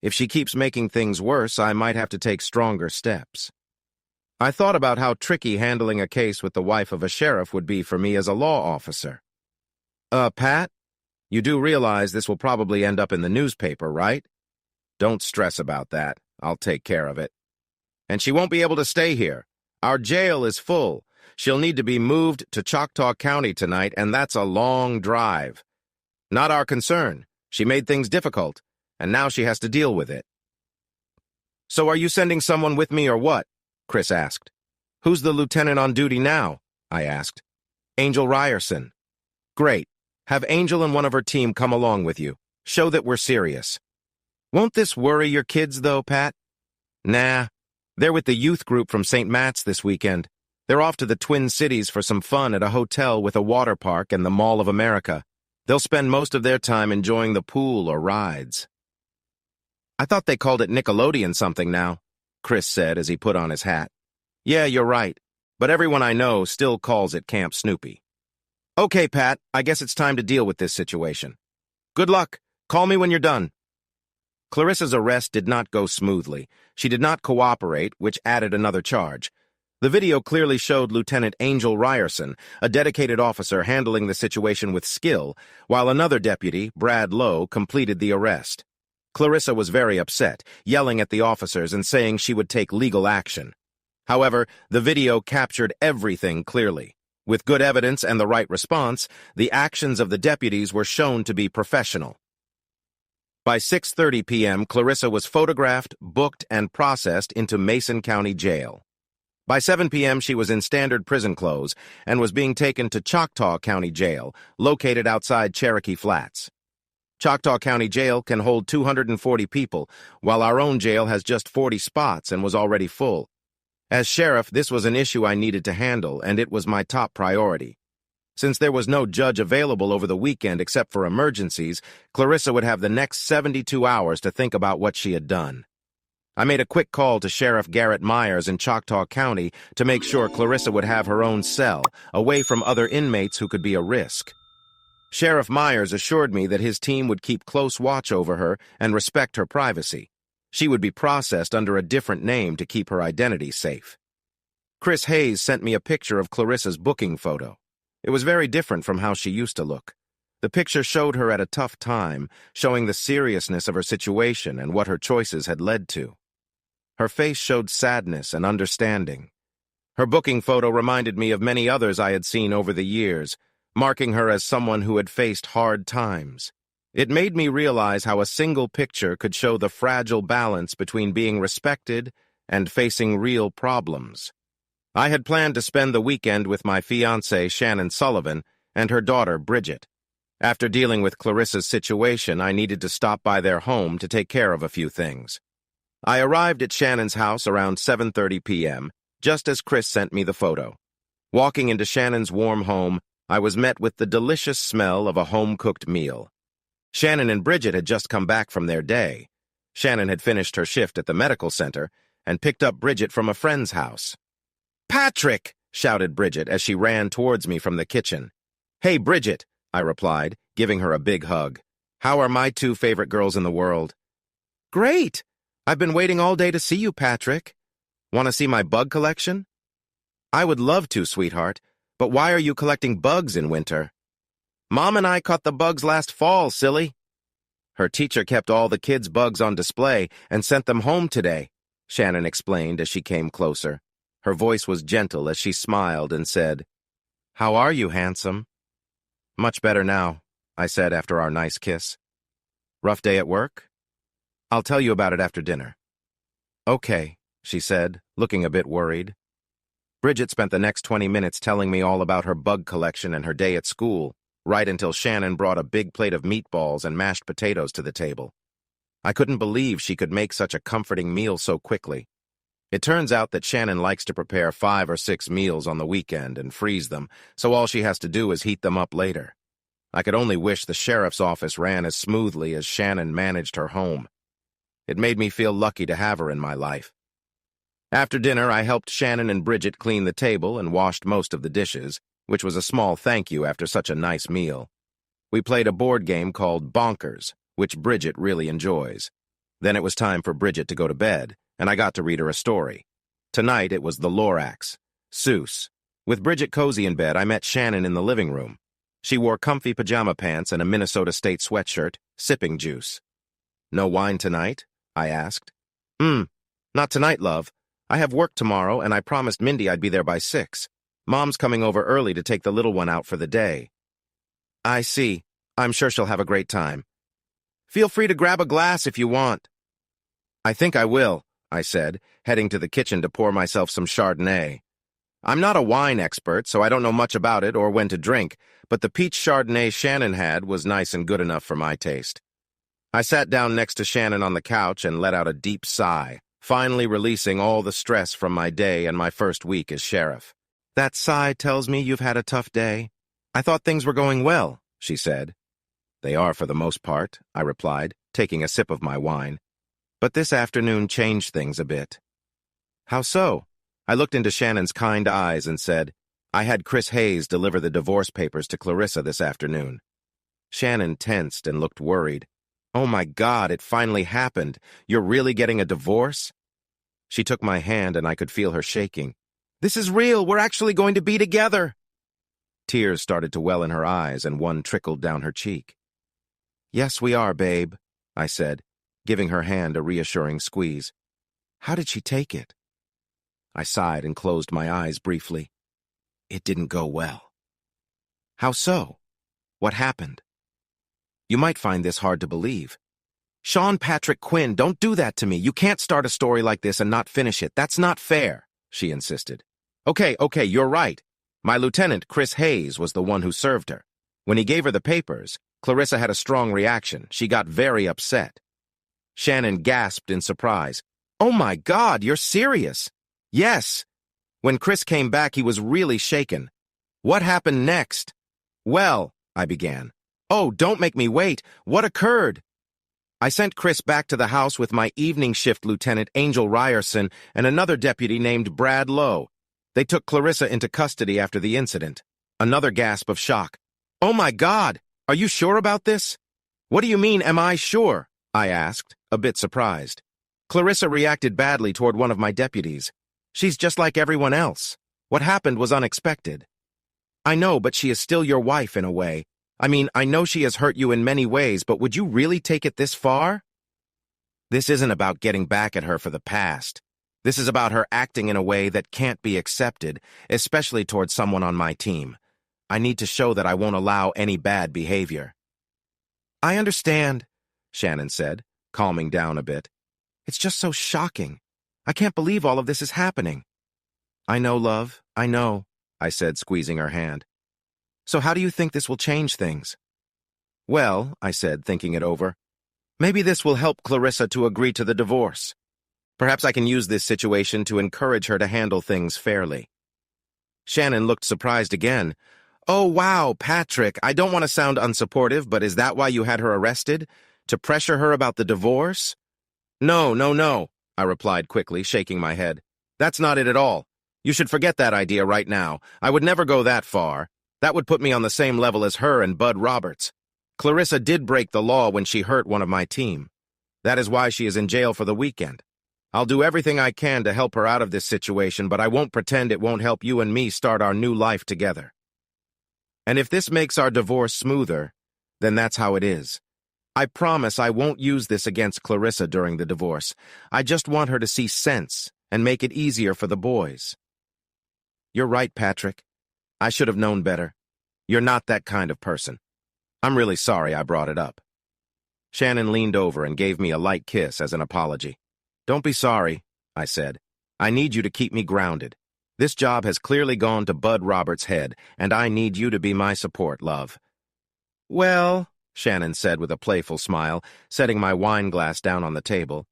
If she keeps making things worse, I might have to take stronger steps." I thought about how tricky handling a case with the wife of a sheriff would be for me as a law officer. Pat, you do realize this will probably end up in the newspaper, right?" "Don't stress about that. I'll take care of it." "And she won't be able to stay here. Our jail is full. She'll need to be moved to Choctaw County tonight, and that's a long drive." "Not our concern. She made things difficult, and now she has to deal with it." "So are you sending someone with me or what?" Chris asked. "Who's the lieutenant on duty now?" I asked. "Angel Ryerson." "Great. Have Angel and one of her team come along with you. Show that we're serious." "Won't this worry your kids, though, Pat?" "Nah. They're with the youth group from St. Matt's this weekend. They're off to the Twin Cities for some fun at a hotel with a water park and the Mall of America. They'll spend most of their time enjoying the pool or rides." "I thought they called it Nickelodeon something now," Chris said as he put on his hat. "Yeah, you're right, but everyone I know still calls it Camp Snoopy." "Okay, Pat, I guess it's time to deal with this situation." "Good luck. Call me when you're done." Clarissa's arrest did not go smoothly. She did not cooperate, which added another charge. The video clearly showed Lieutenant Angel Ryerson, a dedicated officer handling the situation with skill, while another deputy, Brad Lowe, completed the arrest. Clarissa was very upset, yelling at the officers and saying she would take legal action. However, the video captured everything clearly. With good evidence and the right response, the actions of the deputies were shown to be professional. By 6:30 p.m., Clarissa was photographed, booked, and processed into Mason County Jail. By 7 p.m., she was in standard prison clothes and was being taken to Choctaw County Jail, located outside Cherokee Flats. Choctaw County Jail can hold 240 people, while our own jail has just 40 spots and was already full. As sheriff, this was an issue I needed to handle, and it was my top priority. Since there was no judge available over the weekend except for emergencies, Clarissa would have the next 72 hours to think about what she had done. I made a quick call to Sheriff Garrett Myers in Choctaw County to make sure Clarissa would have her own cell, away from other inmates who could be a risk. Sheriff Myers assured me that his team would keep close watch over her and respect her privacy. She would be processed under a different name to keep her identity safe. Chris Hayes sent me a picture of Clarissa's booking photo. It was very different from how she used to look. The picture showed her at a tough time, showing the seriousness of her situation and what her choices had led to. Her face showed sadness and understanding. Her booking photo reminded me of many others I had seen over the years, marking her as someone who had faced hard times. It made me realize how a single picture could show the fragile balance between being respected and facing real problems. I had planned to spend the weekend with my fiancée, Shannon Sullivan, and her daughter, Bridget. After dealing with Clarissa's situation, I needed to stop by their home to take care of a few things. I arrived at Shannon's house around 7:30 p.m., just as Chris sent me the photo. Walking into Shannon's warm home, I was met with the delicious smell of a home-cooked meal. Shannon and Bridget had just come back from their day. Shannon had finished her shift at the medical center and picked up Bridget from a friend's house. "Patrick!" shouted Bridget as she ran towards me from the kitchen. "Hey, Bridget," I replied, giving her a big hug. "How are my two favorite girls in the world?" "Great! I've been waiting all day to see you, Patrick. Want to see my bug collection?" "I would love to, sweetheart, but why are you collecting bugs in winter?" "Mom and I caught the bugs last fall, silly." "Her teacher kept all the kids' bugs on display and sent them home today," Shannon explained as she came closer. Her voice was gentle as she smiled and said, "How are you, handsome?" "Much better now," I said after our nice kiss. "Rough day at work?" "I'll tell you about it after dinner." "Okay," she said, looking a bit worried. Bridget spent the next 20 minutes telling me all about her bug collection and her day at school, right until Shannon brought a big plate of meatballs and mashed potatoes to the table. I couldn't believe she could make such a comforting meal so quickly. It turns out that Shannon likes to prepare 5 or 6 meals on the weekend and freeze them, so all she has to do is heat them up later. I could only wish the sheriff's office ran as smoothly as Shannon managed her home. It made me feel lucky to have her in my life. After dinner, I helped Shannon and Bridget clean the table and washed most of the dishes, which was a small thank you after such a nice meal. We played a board game called Bonkers, which Bridget really enjoys. Then it was time for Bridget to go to bed, and I got to read her a story. Tonight it was The Lorax, Seuss. With Bridget cozy in bed, I met Shannon in the living room. She wore comfy pajama pants and a Minnesota State sweatshirt, sipping juice. "No wine tonight?" I asked. Not tonight, love. I have work tomorrow, and I promised Mindy I'd be there by 6. Mom's coming over early to take the little one out for the day." "I see. I'm sure she'll have a great time. Feel free to grab a glass if you want." "I think I will," I said, heading to the kitchen to pour myself some Chardonnay. I'm not a wine expert, so I don't know much about it or when to drink, but the peach Chardonnay Shannon had was nice and good enough for my taste. I sat down next to Shannon on the couch and let out a deep sigh, finally releasing all the stress from my day and my first week as sheriff. "That sigh tells me you've had a tough day. I thought things were going well," she said. "They are for the most part," I replied, taking a sip of my wine. "But this afternoon changed things a bit." "How so?" I looked into Shannon's kind eyes and said, "I had Chris Hayes deliver the divorce papers to Clarissa this afternoon." Shannon tensed and looked worried. "Oh my God, it finally happened. You're really getting a divorce?" She took my hand and I could feel her shaking. This is real. We're actually going to be together. Tears started to well in her eyes, and one trickled down her cheek. Yes, we are, babe, I said, giving her hand a reassuring squeeze. How did she take it? I sighed and closed my eyes briefly. It didn't go well. How so? What happened? You might find this hard to believe. Sean Patrick Quinn, don't do that to me. You can't start a story like this and not finish it. That's not fair, she insisted. Okay, you're right. My lieutenant, Chris Hayes, was the one who served her. When he gave her the papers, Clarissa had a strong reaction. She got very upset. Shannon gasped in surprise. Oh my God, you're serious? Yes. When Chris came back, he was really shaken. What happened next? Well, I began. Oh, don't make me wait. What occurred? I sent Chris back to the house with my evening shift lieutenant, Angel Ryerson, and another deputy named Brad Lowe. They took Clarissa into custody after the incident. Another gasp of shock. Oh my God, are you sure about this? What do you mean, am I sure? I asked, a bit surprised. Clarissa reacted badly toward one of my deputies. She's just like everyone else. What happened was unexpected. I know, but she is still your wife in a way. I mean, I know she has hurt you in many ways, but would you really take it this far? This isn't about getting back at her for the past. This is about her acting in a way that can't be accepted, especially towards someone on my team. I need to show that I won't allow any bad behavior. I understand, Shannon said, calming down a bit. It's just so shocking. I can't believe all of this is happening. I know, love, I know, I said, squeezing her hand. So how do you think this will change things? Well, I said, thinking it over, maybe this will help Clarissa to agree to the divorce. Perhaps I can use this situation to encourage her to handle things fairly. Shannon looked surprised again. Oh, wow, Patrick, I don't want to sound unsupportive, but is that why you had her arrested? To pressure her about the divorce? No, I replied quickly, shaking my head. That's not it at all. You should forget that idea right now. I would never go that far. That would put me on the same level as her and Bud Roberts. Clarissa did break the law when she hurt one of my team. That is why she is in jail for the weekend. I'll do everything I can to help her out of this situation, but I won't pretend it won't help you and me start our new life together. And if this makes our divorce smoother, then that's how it is. I promise I won't use this against Clarissa during the divorce. I just want her to see sense and make it easier for the boys. You're right, Patrick. I should have known better. You're not that kind of person. I'm really sorry I brought it up. Shannon leaned over and gave me a light kiss as an apology. Don't be sorry, I said. I need you to keep me grounded. This job has clearly gone to Bud Roberts' head, and I need you to be my support, love. Well, Shannon said with a playful smile, setting my wine glass down on the table.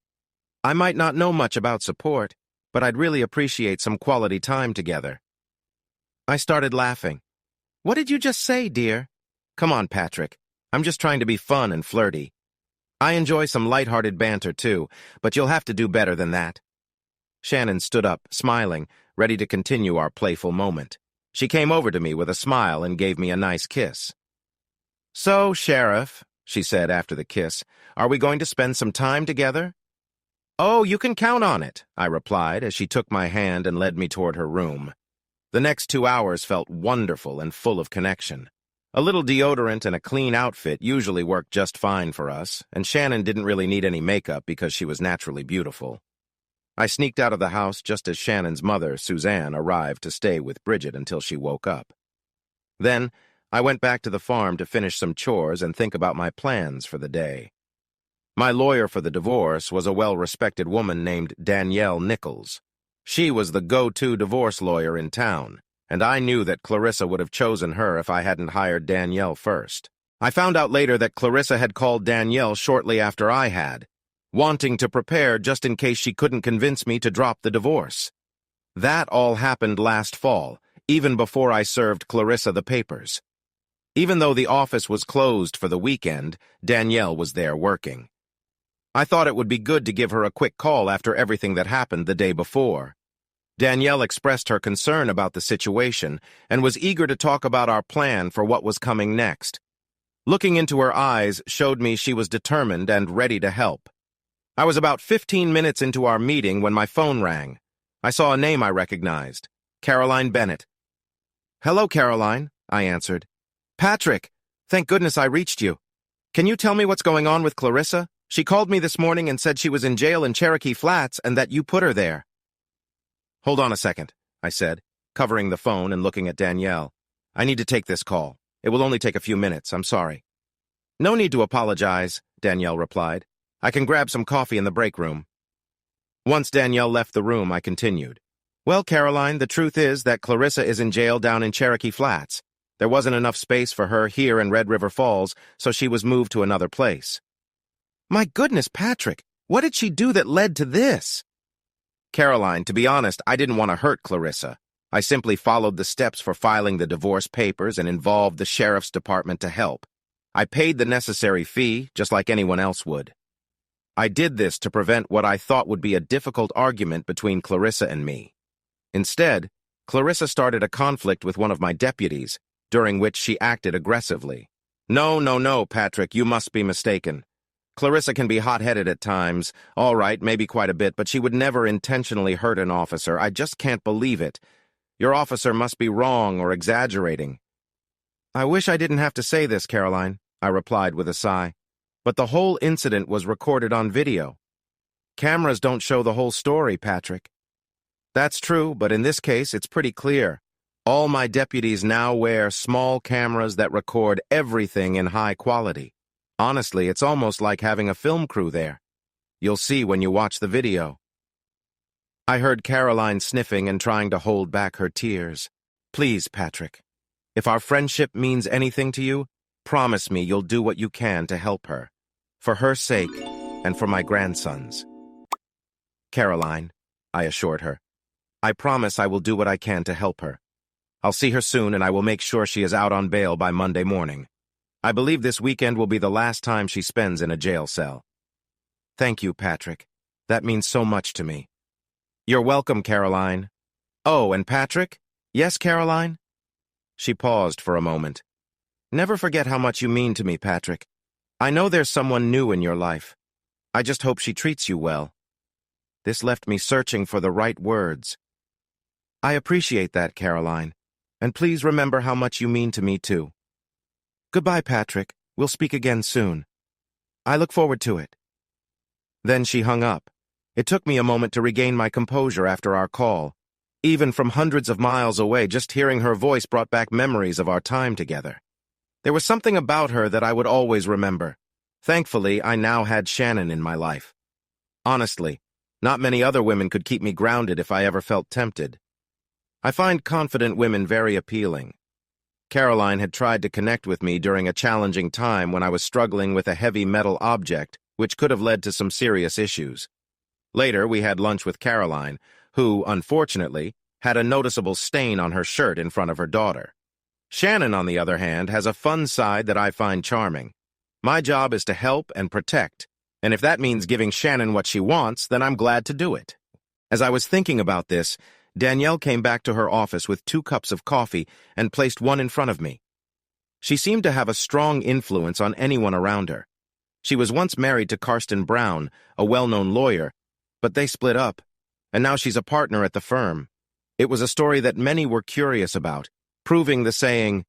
I might not know much about support, but I'd really appreciate some quality time together. I started laughing. What did you just say, dear? Come on, Patrick. I'm just trying to be fun and flirty. I enjoy some lighthearted banter, too, but you'll have to do better than that. Shannon stood up, smiling, ready to continue our playful moment. She came over to me with a smile and gave me a nice kiss. So, Sheriff, she said after the kiss, are we going to spend some time together? Oh, you can count on it, I replied as she took my hand and led me toward her room. The next 2 hours felt wonderful and full of connection. A little deodorant and a clean outfit usually worked just fine for us, and Shannon didn't really need any makeup because she was naturally beautiful. I sneaked out of the house just as Shannon's mother, Suzanne, arrived to stay with Bridget until she woke up. Then, I went back to the farm to finish some chores and think about my plans for the day. My lawyer for the divorce was a well-respected woman named Danielle Nichols. She was the go-to divorce lawyer in town, and I knew that Clarissa would have chosen her if I hadn't hired Danielle first. I found out later that Clarissa had called Danielle shortly after I had, wanting to prepare just in case she couldn't convince me to drop the divorce. That all happened last fall, even before I served Clarissa the papers. Even though the office was closed for the weekend, Danielle was there working. I thought it would be good to give her a quick call after everything that happened the day before. Danielle expressed her concern about the situation and was eager to talk about our plan for what was coming next. Looking into her eyes showed me she was determined and ready to help. I was about 15 minutes into our meeting when my phone rang. I saw a name I recognized. Caroline Bennett. Hello, Caroline, I answered. Patrick, thank goodness I reached you. Can you tell me what's going on with Clarissa? She called me this morning and said she was in jail in Cherokee Flats and that you put her there. Hold on a second, I said, covering the phone and looking at Danielle. I need to take this call. It will only take a few minutes, I'm sorry. No need to apologize, Danielle replied. I can grab some coffee in the break room. Once Danielle left the room, I continued. Well, Caroline, the truth is that Clarissa is in jail down in Cherokee Flats. There wasn't enough space for her here in Red River Falls, so she was moved to another place. My goodness, Patrick, what did she do that led to this? Caroline, to be honest, I didn't want to hurt Clarissa. I simply followed the steps for filing the divorce papers and involved the sheriff's department to help. I paid the necessary fee, just like anyone else would. I did this to prevent what I thought would be a difficult argument between Clarissa and me. Instead, Clarissa started a conflict with one of my deputies, during which she acted aggressively. No, Patrick, you must be mistaken. Clarissa can be hot-headed at times, all right, maybe quite a bit, but she would never intentionally hurt an officer. I just can't believe it. Your officer must be wrong or exaggerating. I wish I didn't have to say this, Caroline, I replied with a sigh, but the whole incident was recorded on video. Cameras don't show the whole story, Patrick. That's true, but in this case, it's pretty clear. All my deputies now wear small cameras that record everything in high quality. Honestly, it's almost like having a film crew there. You'll see when you watch the video. I heard Caroline sniffing and trying to hold back her tears. Please, Patrick, if our friendship means anything to you, promise me you'll do what you can to help her. For her sake and for my grandson's. Caroline, I assured her. I promise I will do what I can to help her. I'll see her soon and I will make sure she is out on bail by Monday morning. I believe this weekend will be the last time she spends in a jail cell. Thank you, Patrick. That means so much to me. You're welcome, Caroline. Oh, and Patrick? Yes, Caroline? She paused for a moment. Never forget how much you mean to me, Patrick. I know there's someone new in your life. I just hope she treats you well. This left me searching for the right words. I appreciate that, Caroline. And please remember how much you mean to me, too. Goodbye, Patrick. We'll speak again soon. I look forward to it. Then she hung up. It took me a moment to regain my composure after our call. Even from hundreds of miles away, just hearing her voice brought back memories of our time together. There was something about her that I would always remember. Thankfully, I now had Shannon in my life. Honestly, not many other women could keep me grounded if I ever felt tempted. I find confident women very appealing. Caroline had tried to connect with me during a challenging time when I was struggling with a heavy metal object, which could have led to some serious issues. Later, we had lunch with Caroline, who, unfortunately, had a noticeable stain on her shirt in front of her daughter. Shannon, on the other hand, has a fun side that I find charming. My job is to help and protect, and if that means giving Shannon what she wants, then I'm glad to do it. As I was thinking about this, Danielle came back to her office with 2 cups of coffee and placed one in front of me. She seemed to have a strong influence on anyone around her. She was once married to Karsten Brown, a well-known lawyer, but they split up, and now she's a partner at the firm. It was a story that many were curious about, proving the saying,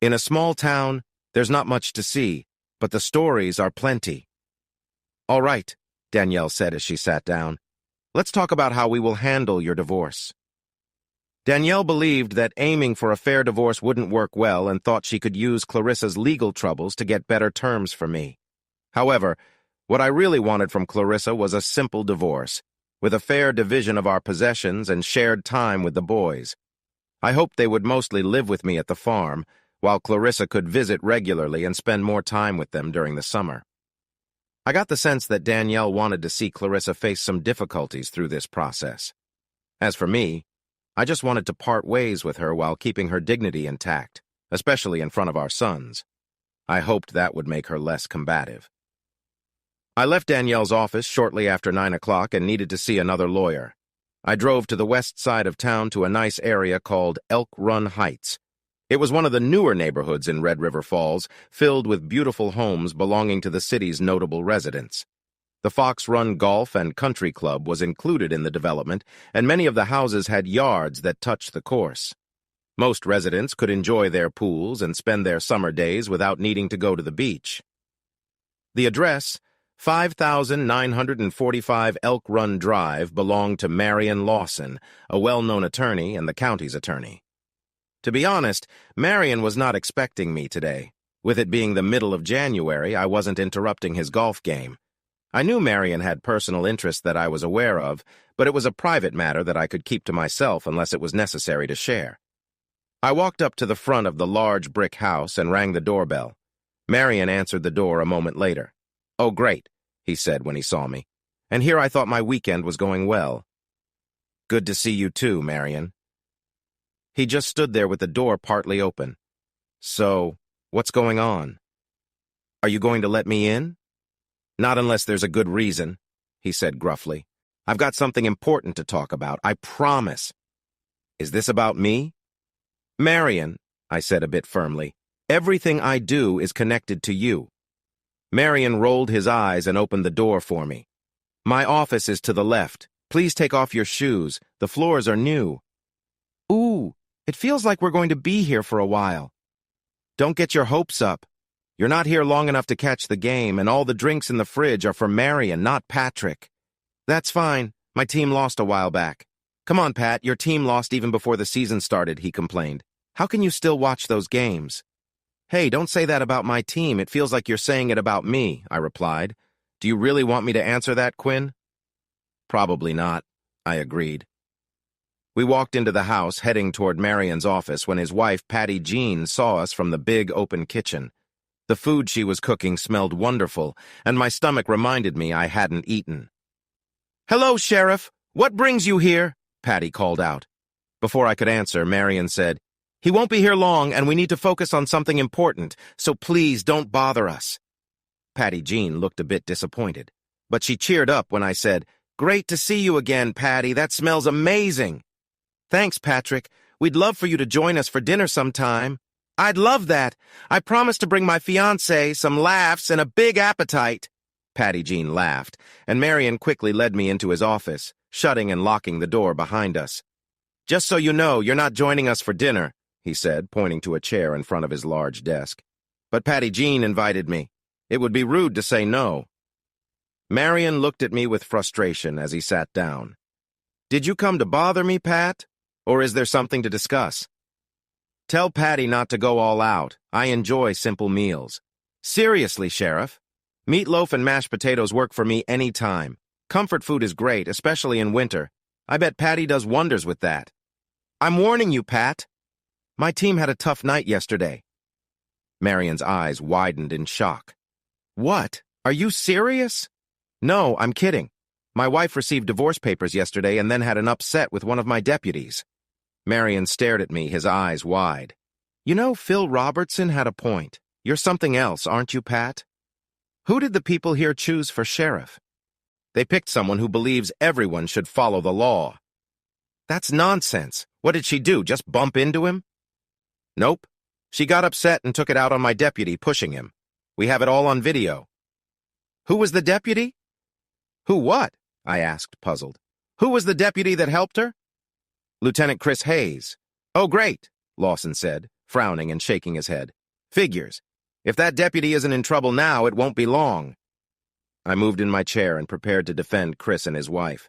in a small town, there's not much to see, but the stories are plenty. All right, Danielle said as she sat down. Let's talk about how we will handle your divorce. Danielle believed that aiming for a fair divorce wouldn't work well and thought she could use Clarissa's legal troubles to get better terms for me. However, what I really wanted from Clarissa was a simple divorce, with a fair division of our possessions and shared time with the boys. I hoped they would mostly live with me at the farm, while Clarissa could visit regularly and spend more time with them during the summer. I got the sense that Danielle wanted to see Clarissa face some difficulties through this process. As for me, I just wanted to part ways with her while keeping her dignity intact, especially in front of our sons. I hoped that would make her less combative. I left Danielle's office shortly after 9 o'clock and needed to see another lawyer. I drove to the west side of town to a nice area called Elk Run Heights. It was one of the newer neighborhoods in Red River Falls, filled with beautiful homes belonging to the city's notable residents. The Fox Run Golf and Country Club was included in the development, and many of the houses had yards that touched the course. Most residents could enjoy their pools and spend their summer days without needing to go to the beach. The address, 5945 Elk Run Drive, belonged to Marion Lawson, a well-known attorney and the county's attorney. To be honest, Marion was not expecting me today. With it being the middle of January, I wasn't interrupting his golf game. I knew Marion had personal interests that I was aware of, but it was a private matter that I could keep to myself unless it was necessary to share. I walked up to the front of the large brick house and rang the doorbell. Marion answered the door a moment later. "Oh, great," he said when he saw me. "And here I thought my weekend was going well." "Good to see you too, Marion." He just stood there with the door partly open. "So, what's going on? Are you going to let me in?" "Not unless there's a good reason," he said gruffly. "I've got something important to talk about, I promise." "Is this about me?" "Marion," I said a bit firmly, "everything I do is connected to you." Marion rolled his eyes and opened the door for me. "My office is to the left. Please take off your shoes. The floors are new." "Ooh, it feels like we're going to be here for a while." "Don't get your hopes up. You're not here long enough to catch the game, and all the drinks in the fridge are for Marion, not Patrick." "That's fine. My team lost a while back." "Come on, Pat, your team lost even before the season started," he complained. "How can you still watch those games?" "Hey, don't say that about my team. It feels like you're saying it about me," I replied. "Do you really want me to answer that, Quinn?" "Probably not," I agreed. We walked into the house, heading toward Marion's office, when his wife, Patty Jean, saw us from the big open kitchen. The food she was cooking smelled wonderful, and my stomach reminded me I hadn't eaten. "Hello, Sheriff! What brings you here?" Patty called out. Before I could answer, Marion said, "He won't be here long, and we need to focus on something important, so please don't bother us." Patty Jean looked a bit disappointed, but she cheered up when I said, "Great to see you again, Patty. That smells amazing." "Thanks, Patrick. We'd love for you to join us for dinner sometime." "I'd love that. I promised to bring my fiancé, some laughs, and a big appetite." Patty Jean laughed, and Marion quickly led me into his office, shutting and locking the door behind us. "Just so you know, you're not joining us for dinner," he said, pointing to a chair in front of his large desk. "But Patty Jean invited me. It would be rude to say no." Marion looked at me with frustration as he sat down. "Did you come to bother me, Pat? Or is there something to discuss?" "Tell Patty not to go all out. I enjoy simple meals." "Seriously, Sheriff. Meatloaf and mashed potatoes work for me any time. Comfort food is great, especially in winter. I bet Patty does wonders with that." "I'm warning you, Pat. My team had a tough night yesterday." Marion's eyes widened in shock. "What? Are you serious?" "No, I'm kidding. My wife received divorce papers yesterday and then had an upset with one of my deputies." Marion stared at me, his eyes wide. "You know, Phil Robertson had a point. You're something else, aren't you, Pat? Who did the people here choose for sheriff?" "They picked someone who believes everyone should follow the law." "That's nonsense. What did she do, just bump into him?" "Nope. She got upset and took it out on my deputy, pushing him. We have it all on video." "Who was the deputy?" "Who what?" I asked, puzzled. "Who was the deputy that helped her?" "Lieutenant Chris Hayes." "Oh, great," Lawson said, frowning and shaking his head. "Figures. If that deputy isn't in trouble now, it won't be long." I moved in my chair and prepared to defend Chris and his wife.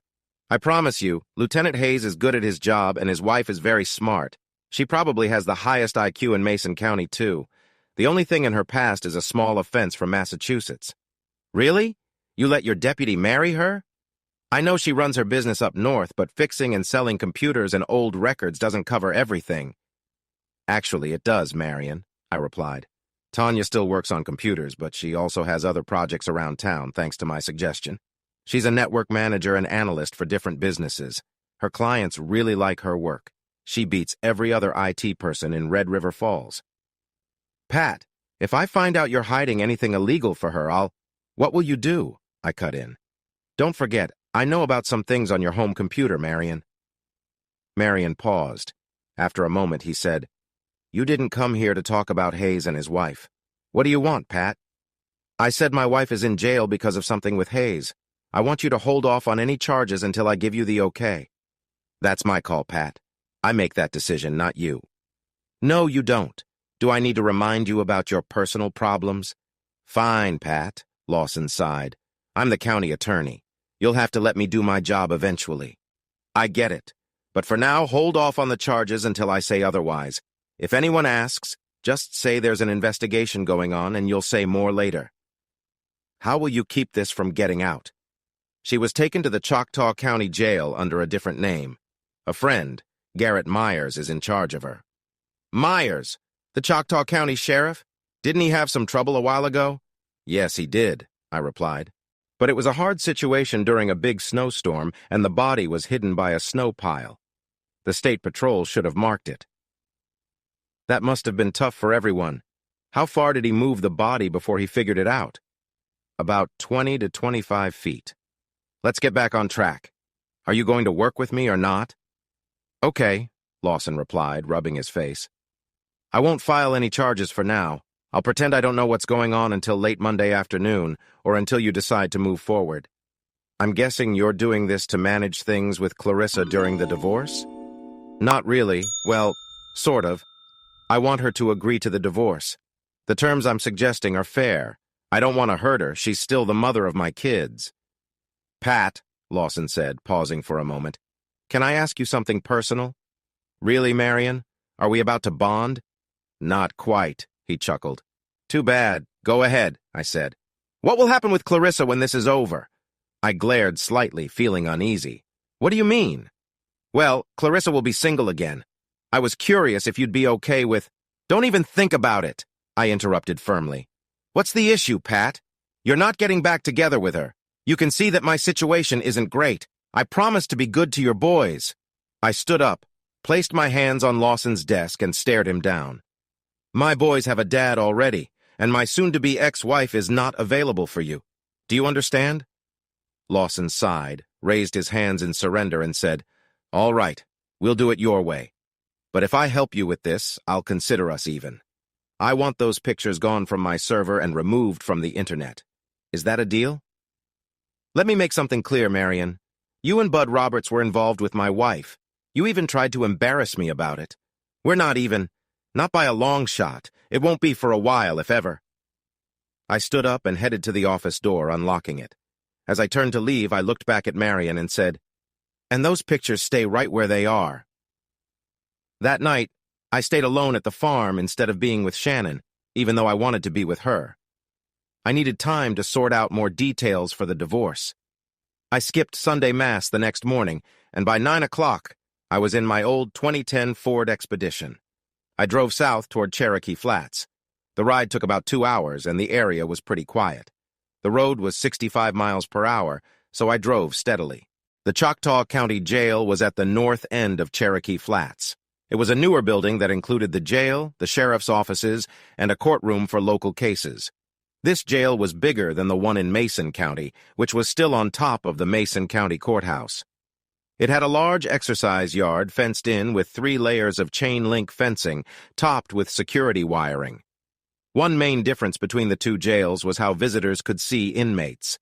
"I promise you, Lieutenant Hayes is good at his job and his wife is very smart. She probably has the highest IQ in Mason County, too. The only thing in her past is a small offense from Massachusetts." "Really? You let your deputy marry her?" "I know she runs her business up north, but fixing and selling computers and old records doesn't cover everything." "Actually, it does, Marion," I replied. "Tanya still works on computers, but she also has other projects around town, thanks to my suggestion. She's a network manager and analyst for different businesses. Her clients really like her work. She beats every other IT person in Red River Falls." "Pat, if I find out you're hiding anything illegal for her, What will you do?" I cut in. "Don't forget, I know about some things on your home computer, Marion." Marion paused. After a moment, he said, "You didn't come here to talk about Hayes and his wife. What do you want, Pat?" "I said my wife is in jail because of something with Hayes. I want you to hold off on any charges until I give you the okay. That's my call, Pat. I make that decision, not you. No, you don't. Do I need to remind you about your personal problems? Fine, Pat, Lawson sighed. I'm the county attorney. You'll have to let me do my job eventually. I get it. But for now, hold off on the charges until I say otherwise. If anyone asks, just say there's an investigation going on and you'll say more later. How will you keep this from getting out? She was taken to the Choctaw County Jail under a different name. A friend, Garrett Myers, is in charge of her. Myers? The Choctaw County Sheriff? Didn't he have some trouble a while ago? Yes, he did, I replied. But it was a hard situation during a big snowstorm, and the body was hidden by a snow pile. The State Patrol should have marked it. That must have been tough for everyone. How far did he move the body before he figured it out? About 20 to 25 feet. Let's get back on track. Are you going to work with me or not? Okay, Lawson replied, rubbing his face. I won't file any charges for now. I'll pretend I don't know what's going on until late Monday afternoon, or until you decide to move forward. I'm guessing you're doing this to manage things with Clarissa during the divorce? Not really. Well, sort of. I want her to agree to the divorce. The terms I'm suggesting are fair. I don't want to hurt her. She's still the mother of my kids. Pat, Lawson said, pausing for a moment, can I ask you something personal? Really, Marion? Are we about to bond? Not quite, he chuckled. Too bad. Go ahead, I said. What will happen with Clarissa when this is over? I glared slightly, feeling uneasy. What do you mean? Well, Clarissa will be single again. I was curious if you'd be okay with— Don't even think about it, I interrupted firmly. What's the issue, Pat? You're not getting back together with her. You can see that my situation isn't great. I promised to be good to your boys. I stood up, placed my hands on Lawson's desk, and stared him down. My boys have a dad already, and my soon-to-be ex-wife is not available for you. Do you understand? Lawson sighed, raised his hands in surrender, and said, All right, we'll do it your way. But if I help you with this, I'll consider us even. I want those pictures gone from my server and removed from the internet. Is that a deal? Let me make something clear, Marion. You and Bud Roberts were involved with my wife. You even tried to embarrass me about it. We're not by a long shot. It won't be for a while, if ever. I stood up and headed to the office door, unlocking it. As I turned to leave, I looked back at Marion and said, And those pictures stay right where they are. That night, I stayed alone at the farm instead of being with Shannon, even though I wanted to be with her. I needed time to sort out more details for the divorce. I skipped Sunday Mass the next morning, and by 9 o'clock, I was in my old 2010 Ford Expedition. I drove south toward Cherokee Flats. The ride took about 2 hours, and the area was pretty quiet. The road was 65 miles per hour, so I drove steadily. The Choctaw County Jail was at the north end of Cherokee Flats. It was a newer building that included the jail, the sheriff's offices, and a courtroom for local cases. This jail was bigger than the one in Mason County, which was still on top of the Mason County Courthouse. It had a large exercise yard fenced in with 3 layers of chain-link fencing, topped with security wiring. One main difference between the two jails was how visitors could see inmates.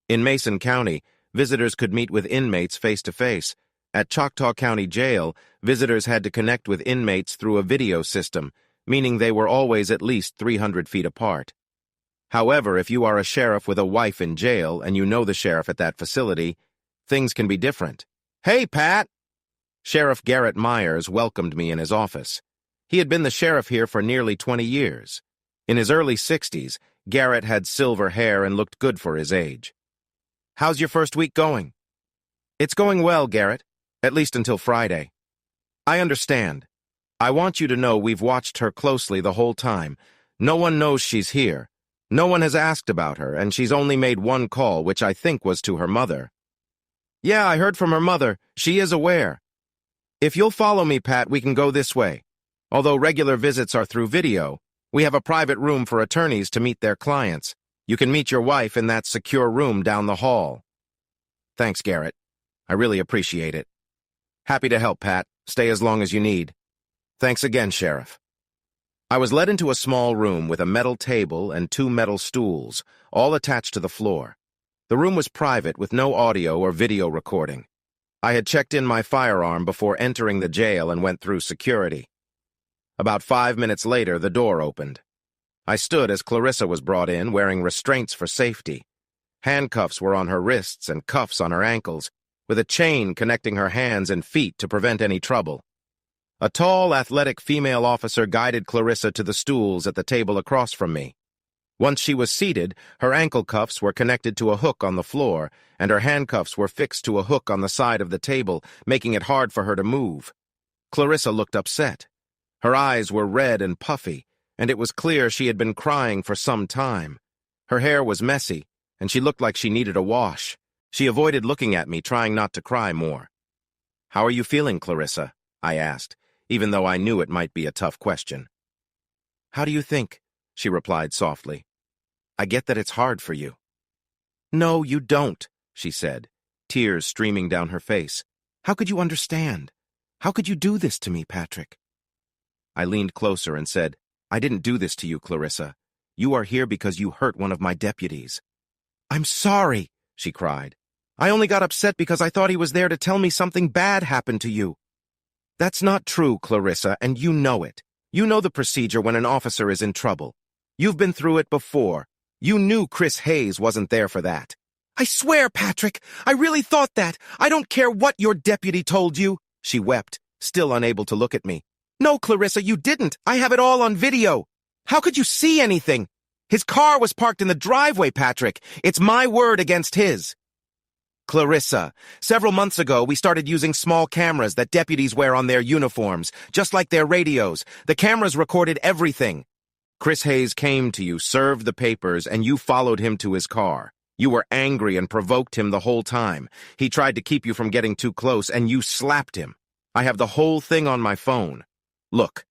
In Mason County, visitors could meet with inmates face-to-face. At Choctaw County Jail, visitors had to connect with inmates through a video system, meaning they were always at least 300 feet apart. However, if you are a sheriff with a wife in jail and you know the sheriff at that facility, things can be different. Hey, Pat! Sheriff Garrett Myers welcomed me in his office. He had been the sheriff here for nearly 20 years. In his early 60s, Garrett had silver hair and looked good for his age. How's your first week going? It's going well, Garrett. At least until Friday. I understand. I want you to know we've watched her closely the whole time. No one knows she's here. No one has asked about her, and she's only made one call, which I think was to her mother. Yeah, I heard from her mother. She is aware. If you'll follow me, Pat, we can go this way. Although regular visits are through video, we have a private room for attorneys to meet their clients. You can meet your wife in that secure room down the hall. Thanks, Garrett. I really appreciate it. Happy to help, Pat. Stay as long as you need. Thanks again, Sheriff. I was led into a small room with a metal table and 2 metal stools, all attached to the floor. The room was private with no audio or video recording. I had checked in my firearm before entering the jail and went through security. About 5 minutes later, the door opened. I stood as Clarissa was brought in, wearing restraints for safety. Handcuffs were on her wrists and cuffs on her ankles, with a chain connecting her hands and feet to prevent any trouble. A tall, athletic female officer guided Clarissa to the stools at the table across from me. Once she was seated, her ankle cuffs were connected to a hook on the floor, and her handcuffs were fixed to a hook on the side of the table, making it hard for her to move. Clarissa looked upset. Her eyes were red and puffy, and it was clear she had been crying for some time. Her hair was messy, and she looked like she needed a wash. She avoided looking at me, trying not to cry more. "How are you feeling, Clarissa?" I asked, even though I knew it might be a tough question. "How do you think?" she replied softly. "I get that it's hard for you." "No, you don't," she said, tears streaming down her face. "How could you understand? How could you do this to me, Patrick?" I leaned closer and said, "I didn't do this to you, Clarissa. You are here because you hurt one of my deputies." "I'm sorry," she cried. "I only got upset because I thought he was there to tell me something bad happened to you." "That's not true, Clarissa, and you know it. You know the procedure when an officer is in trouble. You've been through it before. You knew Chris Hayes wasn't there for that." "I swear, Patrick, I really thought that. I don't care what your deputy told you," she wept, still unable to look at me. "No, Clarissa, you didn't. I have it all on video. How could you see anything? His car was parked in the driveway, Patrick. It's my word against his." "Clarissa, several months ago, we started using small cameras that deputies wear on their uniforms, just like their radios. The cameras recorded everything. Chris Hayes came to you, served the papers, and you followed him to his car. You were angry and provoked him the whole time. He tried to keep you from getting too close, and you slapped him. I have the whole thing on my phone. Look."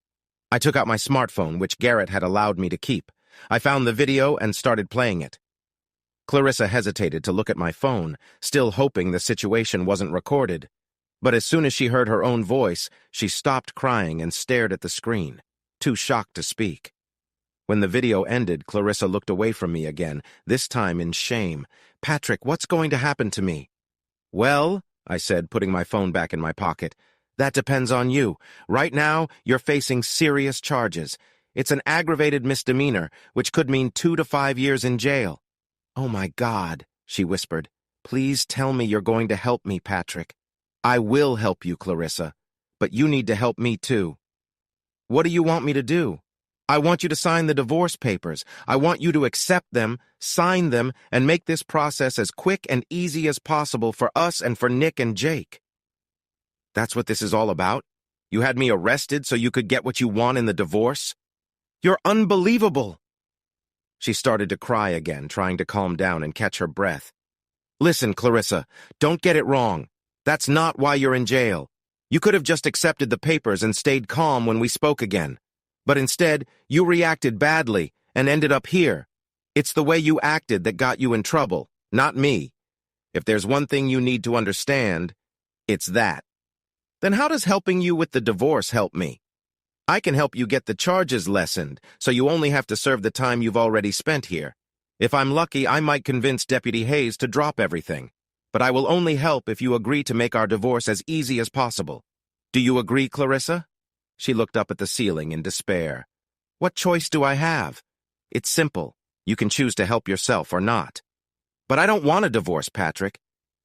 I took out my smartphone, which Garrett had allowed me to keep. I found the video and started playing it. Clarissa hesitated to look at my phone, still hoping the situation wasn't recorded. But as soon as she heard her own voice, she stopped crying and stared at the screen, too shocked to speak. When the video ended, Clarissa looked away from me again, this time in shame. "Patrick, what's going to happen to me?" "Well," I said, putting my phone back in my pocket, "that depends on you. Right now, you're facing serious charges. It's an aggravated misdemeanor, which could mean 2 to 5 years in jail." "Oh my God," she whispered. "Please tell me you're going to help me, Patrick." "I will help you, Clarissa, but you need to help me too." "What do you want me to do?" "I want you to sign the divorce papers. I want you to accept them, sign them, and make this process as quick and easy as possible for us and for Nick and Jake." "That's what this is all about? You had me arrested so you could get what you want in the divorce? You're unbelievable." She started to cry again, trying to calm down and catch her breath. "Listen, Clarissa, don't get it wrong. That's not why you're in jail. You could have just accepted the papers and stayed calm when we spoke again. But instead, you reacted badly and ended up here. It's the way you acted that got you in trouble, not me. If there's one thing you need to understand, it's that." "Then how does helping you with the divorce help me?" "I can help you get the charges lessened, so you only have to serve the time you've already spent here. If I'm lucky, I might convince Deputy Hayes to drop everything. But I will only help if you agree to make our divorce as easy as possible. Do you agree, Clarissa?" She looked up at the ceiling in despair. "What choice do I have? It's simple. You can choose to help yourself or not." "But I don't want a divorce, Patrick.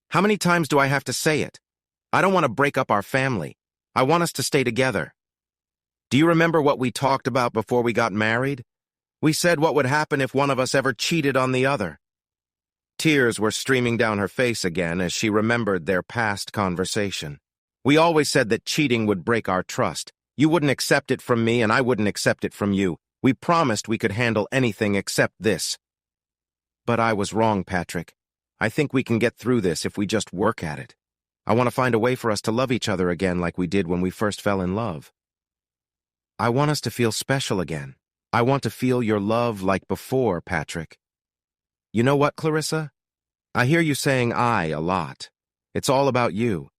How many times do I have to say it? I don't want to break up our family. I want us to stay together. Do you remember what we talked about before we got married? We said what would happen if one of us ever cheated on the other." Tears were streaming down her face again as she remembered their past conversation. "We always said that cheating would break our trust. You wouldn't accept it from me and I wouldn't accept it from you. We promised we could handle anything except this." "But I was wrong, Patrick. I think we can get through this if we just work at it. I want to find a way for us to love each other again like we did when we first fell in love. I want us to feel special again. I want to feel your love like before, Patrick. You know what, Clarissa? I hear you saying I a lot. It's all about you.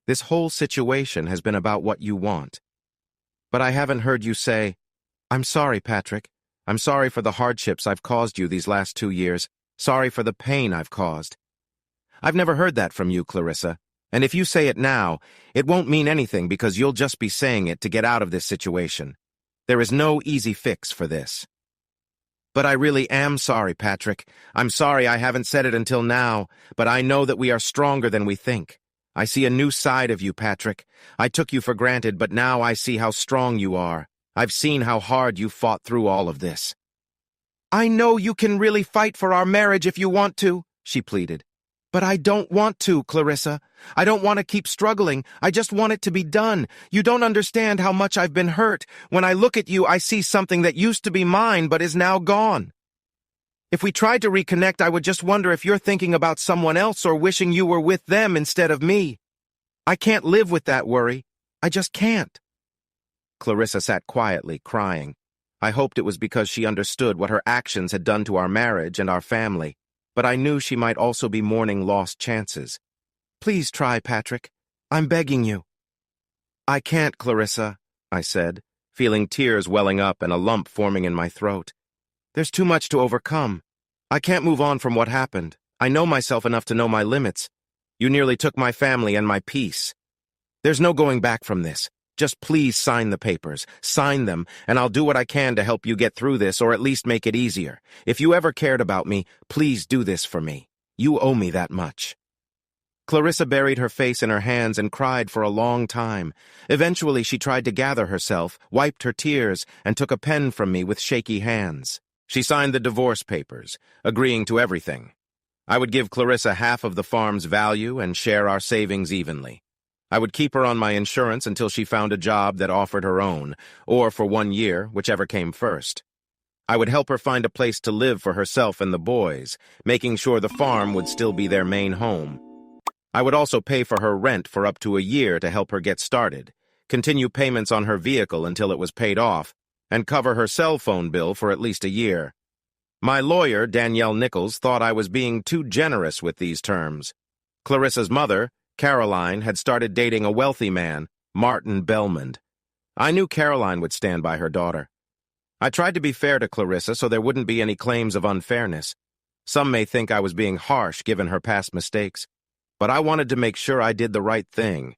This whole situation has been about what you want. But I haven't heard you say, I'm sorry, Patrick. I'm sorry for the hardships I've caused you these last 2 years. Sorry for the pain I've caused. I've never heard that from you, Clarissa. And if you say it now, it won't mean anything because you'll just be saying it to get out of this situation. There is no easy fix for this. But I really am sorry, Patrick. I'm sorry I haven't said it until now, but I know that we are stronger than we think. I see a new side of you, Patrick. I took you for granted, but now I see how strong you are. I've seen how hard you fought through all of this. I know you can really fight for our marriage if you want to, she pleaded. But I don't want to, Clarissa. I don't want to keep struggling. I just want it to be done. You don't understand how much I've been hurt. When I look at you, I see something that used to be mine but is now gone. If we tried to reconnect, I would just wonder if you're thinking about someone else or wishing you were with them instead of me. I can't live with that worry. I just can't. Clarissa sat quietly, crying. I hoped it was because she understood what her actions had done to our marriage and our family. But I knew she might also be mourning lost chances. Please try, Patrick. I'm begging you. I can't, Clarissa, I said, feeling tears welling up and a lump forming in my throat. There's too much to overcome. I can't move on from what happened. I know myself enough to know my limits. You nearly took my family and my peace. There's no going back from this. Just please sign the papers. Sign them, and I'll do what I can to help you get through this or at least make it easier. If you ever cared about me, please do this for me. You owe me that much. Clarissa buried her face in her hands and cried for a long time. Eventually, she tried to gather herself, wiped her tears, and took a pen from me with shaky hands. She signed the divorce papers, agreeing to everything. I would give Clarissa half of the farm's value and share our savings evenly. I would keep her on my insurance until she found a job that offered her own, or for 1 year, whichever came first. I would help her find a place to live for herself and the boys, making sure the farm would still be their main home. I would also pay for her rent for up to a year to help her get started, continue payments on her vehicle until it was paid off, and cover her cell phone bill for at least a year. My lawyer, Danielle Nichols, thought I was being too generous with these terms. Clarissa's mother, Caroline, had started dating a wealthy man, Martin Belmond. I knew Caroline would stand by her daughter. I tried to be fair to Clarissa so there wouldn't be any claims of unfairness. Some may think I was being harsh given her past mistakes, but I wanted to make sure I did the right thing.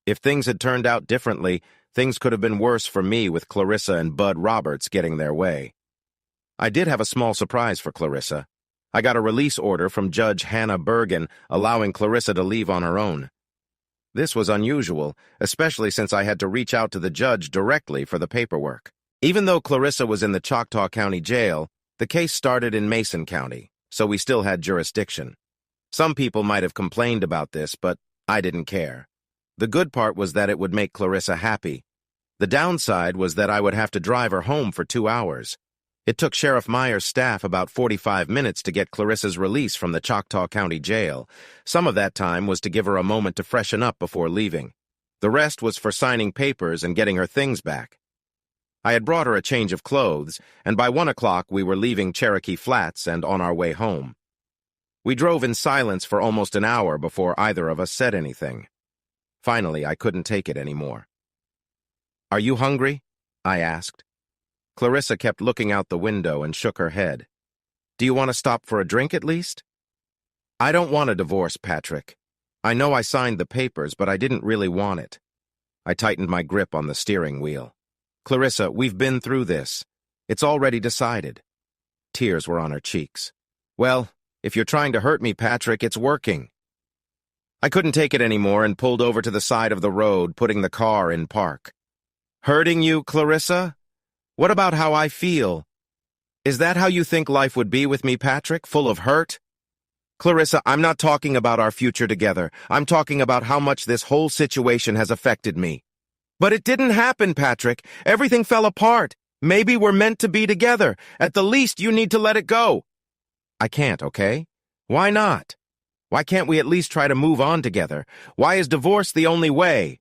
If things had turned out differently, things could have been worse for me with Clarissa and Bud Roberts getting their way. I did have a small surprise for Clarissa. I got a release order from Judge Hannah Bergen allowing Clarissa to leave on her own. This was unusual, especially since I had to reach out to the judge directly for the paperwork. Even though Clarissa was in the Choctaw County Jail, the case started in Mason County, so we still had jurisdiction. Some people might have complained about this, but I didn't care. The good part was that it would make Clarissa happy. The downside was that I would have to drive her home for 2 hours. It took Sheriff Meyer's staff about 45 minutes to get Clarissa's release from the Choctaw County Jail. Some of that time was to give her a moment to freshen up before leaving. The rest was for signing papers and getting her things back. I had brought her a change of clothes, and by 1 o'clock we were leaving Cherokee Flats and on our way home. We drove in silence for almost an hour before either of us said anything. Finally, I couldn't take it anymore. "Are you hungry?" I asked. Clarissa kept looking out the window and shook her head. "Do you want to stop for a drink at least?" "I don't want a divorce, Patrick. I know I signed the papers, but I didn't really want it." I tightened my grip on the steering wheel. "Clarissa, we've been through this. It's already decided." Tears were on her cheeks. "Well, if you're trying to hurt me, Patrick, it's working." I couldn't take it anymore and pulled over to the side of the road, putting the car in park. "Hurting you, Clarissa? What about how I feel? Is that how you think life would be with me, Patrick, full of hurt?" "Clarissa, I'm not talking about our future together. I'm talking about how much this whole situation has affected me." "But it didn't happen, Patrick. Everything fell apart. Maybe we're meant to be together. At the least, you need to let it go." "I can't, okay? Why not? Why can't we at least try to move on together? Why is divorce the only way?"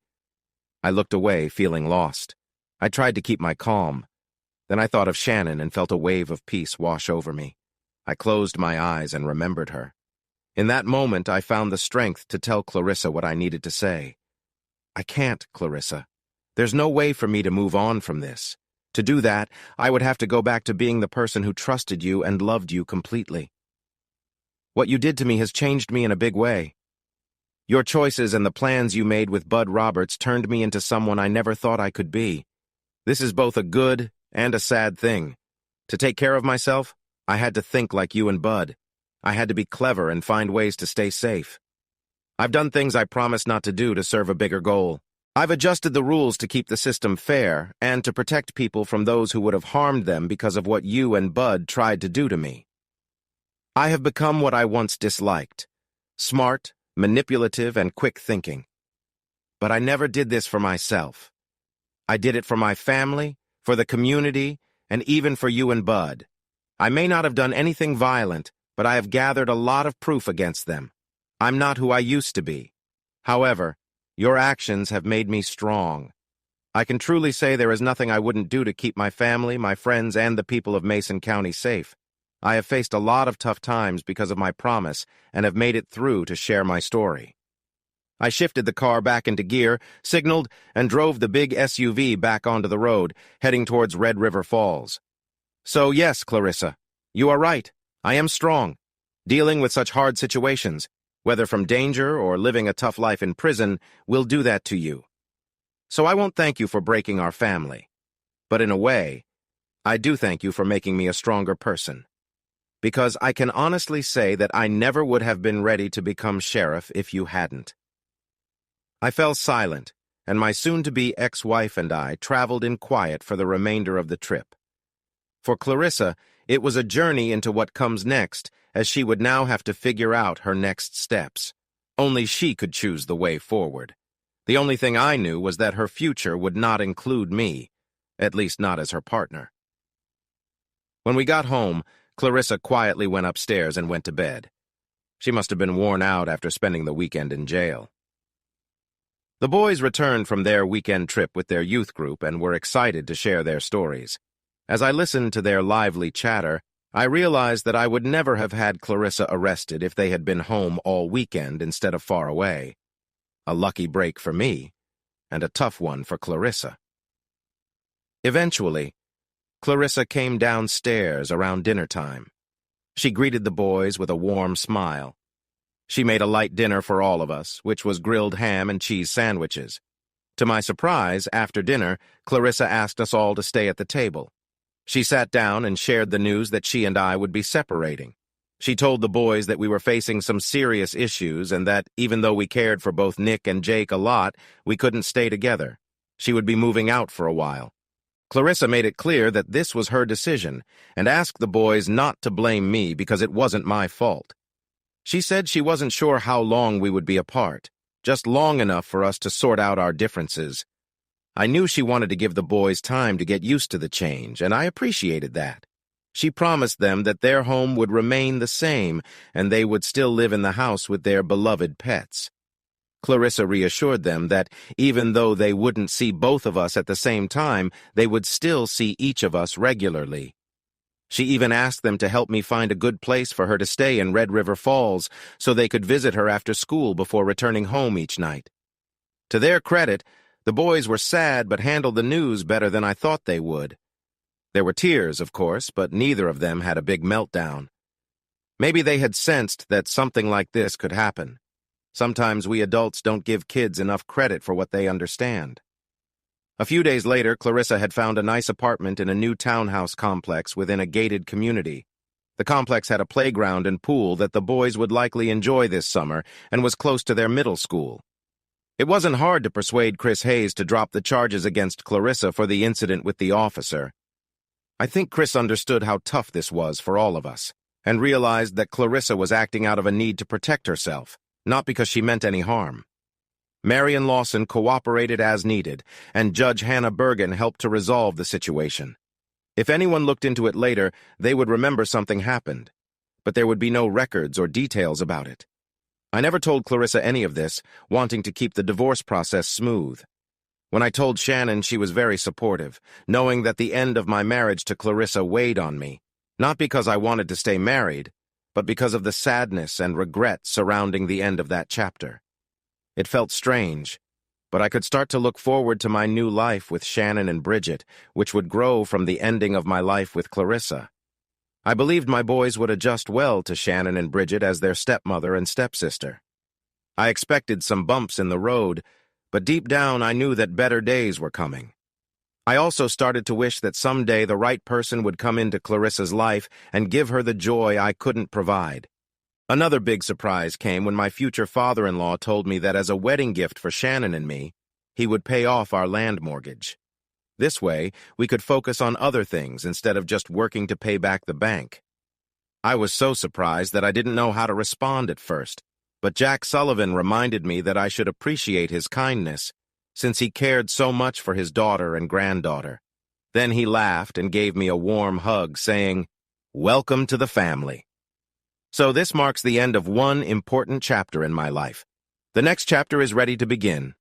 I looked away, feeling lost. I tried to keep my calm. Then I thought of Shannon and felt a wave of peace wash over me. I closed my eyes and remembered her. In that moment, I found the strength to tell Clarissa what I needed to say. "I can't, Clarissa. There's no way for me to move on from this. To do that, I would have to go back to being the person who trusted you and loved you completely." What you did to me has changed me in a big way. Your choices and the plans you made with Bud Roberts turned me into someone I never thought I could be. This is both a good and a sad thing. To take care of myself, I had to think like you and Bud. I had to be clever and find ways to stay safe. I've done things I promised not to do to serve a bigger goal. I've adjusted the rules to keep the system fair and to protect people from those who would have harmed them because of what you and Bud tried to do to me. I have become what I once disliked: smart, manipulative, and quick thinking. But I never did this for myself. I did it for my family, for the community, and even for you and Bud. I may not have done anything violent, but I have gathered a lot of proof against them. I'm not who I used to be. However, your actions have made me strong. I can truly say there is nothing I wouldn't do to keep my family, my friends, and the people of Mason County safe. I have faced a lot of tough times because of my promise and have made it through to share my story. I shifted the car back into gear, signaled, and drove the big SUV back onto the road, heading towards Red River Falls. So yes, Clarissa, you are right. I am strong. Dealing with such hard situations, whether from danger or living a tough life in prison, will do that to you. So I won't thank you for breaking our family. But in a way, I do thank you for making me a stronger person. Because I can honestly say that I never would have been ready to become sheriff if you hadn't. I fell silent, and my soon-to-be ex-wife and I traveled in quiet for the remainder of the trip. For Clarissa, it was a journey into what comes next, as she would now have to figure out her next steps. Only she could choose the way forward. The only thing I knew was that her future would not include me, at least not as her partner. When we got home, Clarissa quietly went upstairs and went to bed. She must have been worn out after spending the weekend in jail. The boys returned from their weekend trip with their youth group and were excited to share their stories. As I listened to their lively chatter, I realized that I would never have had Clarissa arrested if they had been home all weekend instead of far away. A lucky break for me, and a tough one for Clarissa. Eventually, Clarissa came downstairs around dinner time. She greeted the boys with a warm smile. She made a light dinner for all of us, which was grilled ham and cheese sandwiches. To my surprise, after dinner, Clarissa asked us all to stay at the table. She sat down and shared the news that she and I would be separating. She told the boys that we were facing some serious issues and that, even though we cared for both Nick and Jake a lot, we couldn't stay together. She would be moving out for a while. Clarissa made it clear that this was her decision and asked the boys not to blame me because it wasn't my fault. She said she wasn't sure how long we would be apart, just long enough for us to sort out our differences. I knew she wanted to give the boys time to get used to the change, and I appreciated that. She promised them that their home would remain the same and they would still live in the house with their beloved pets. Clarissa reassured them that even though they wouldn't see both of us at the same time, they would still see each of us regularly. She even asked them to help me find a good place for her to stay in Red River Falls so they could visit her after school before returning home each night. To their credit, the boys were sad but handled the news better than I thought they would. There were tears, of course, but neither of them had a big meltdown. Maybe they had sensed that something like this could happen. Sometimes we adults don't give kids enough credit for what they understand. A few days later, Clarissa had found a nice apartment in a new townhouse complex within a gated community. The complex had a playground and pool that the boys would likely enjoy this summer and was close to their middle school. It wasn't hard to persuade Chris Hayes to drop the charges against Clarissa for the incident with the officer. I think Chris understood how tough this was for all of us and realized that Clarissa was acting out of a need to protect herself, not because she meant any harm. Marion Lawson cooperated as needed, and Judge Hannah Bergen helped to resolve the situation. If anyone looked into it later, they would remember something happened, but there would be no records or details about it. I never told Clarissa any of this, wanting to keep the divorce process smooth. When I told Shannon, she was very supportive, knowing that the end of my marriage to Clarissa weighed on me, not because I wanted to stay married, but because of the sadness and regret surrounding the end of that chapter. It felt strange, but I could start to look forward to my new life with Shannon and Bridget, which would grow from the ending of my life with Clarissa. I believed my boys would adjust well to Shannon and Bridget as their stepmother and stepsister. I expected some bumps in the road, but deep down I knew that better days were coming. I also started to wish that someday the right person would come into Clarissa's life and give her the joy I couldn't provide. Another big surprise came when my future father-in-law told me that as a wedding gift for Shannon and me, he would pay off our land mortgage. This way, we could focus on other things instead of just working to pay back the bank. I was so surprised that I didn't know how to respond at first, but Jack Sullivan reminded me that I should appreciate his kindness, since he cared so much for his daughter and granddaughter. Then he laughed and gave me a warm hug, saying, "Welcome to the family." So this marks the end of one important chapter in my life. The next chapter is ready to begin.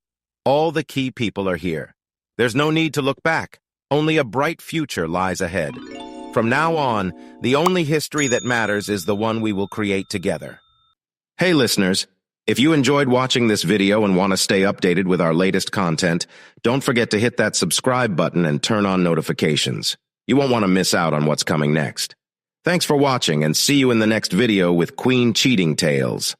All the key people are here. There's no need to look back. Only a bright future lies ahead. From now on, the only history that matters is the one we will create together. Hey listeners, if you enjoyed watching this video and want to stay updated with our latest content, don't forget to hit that subscribe button and turn on notifications. You won't want to miss out on what's coming next. Thanks for watching and see you in the next video with Queen Cheating Tales.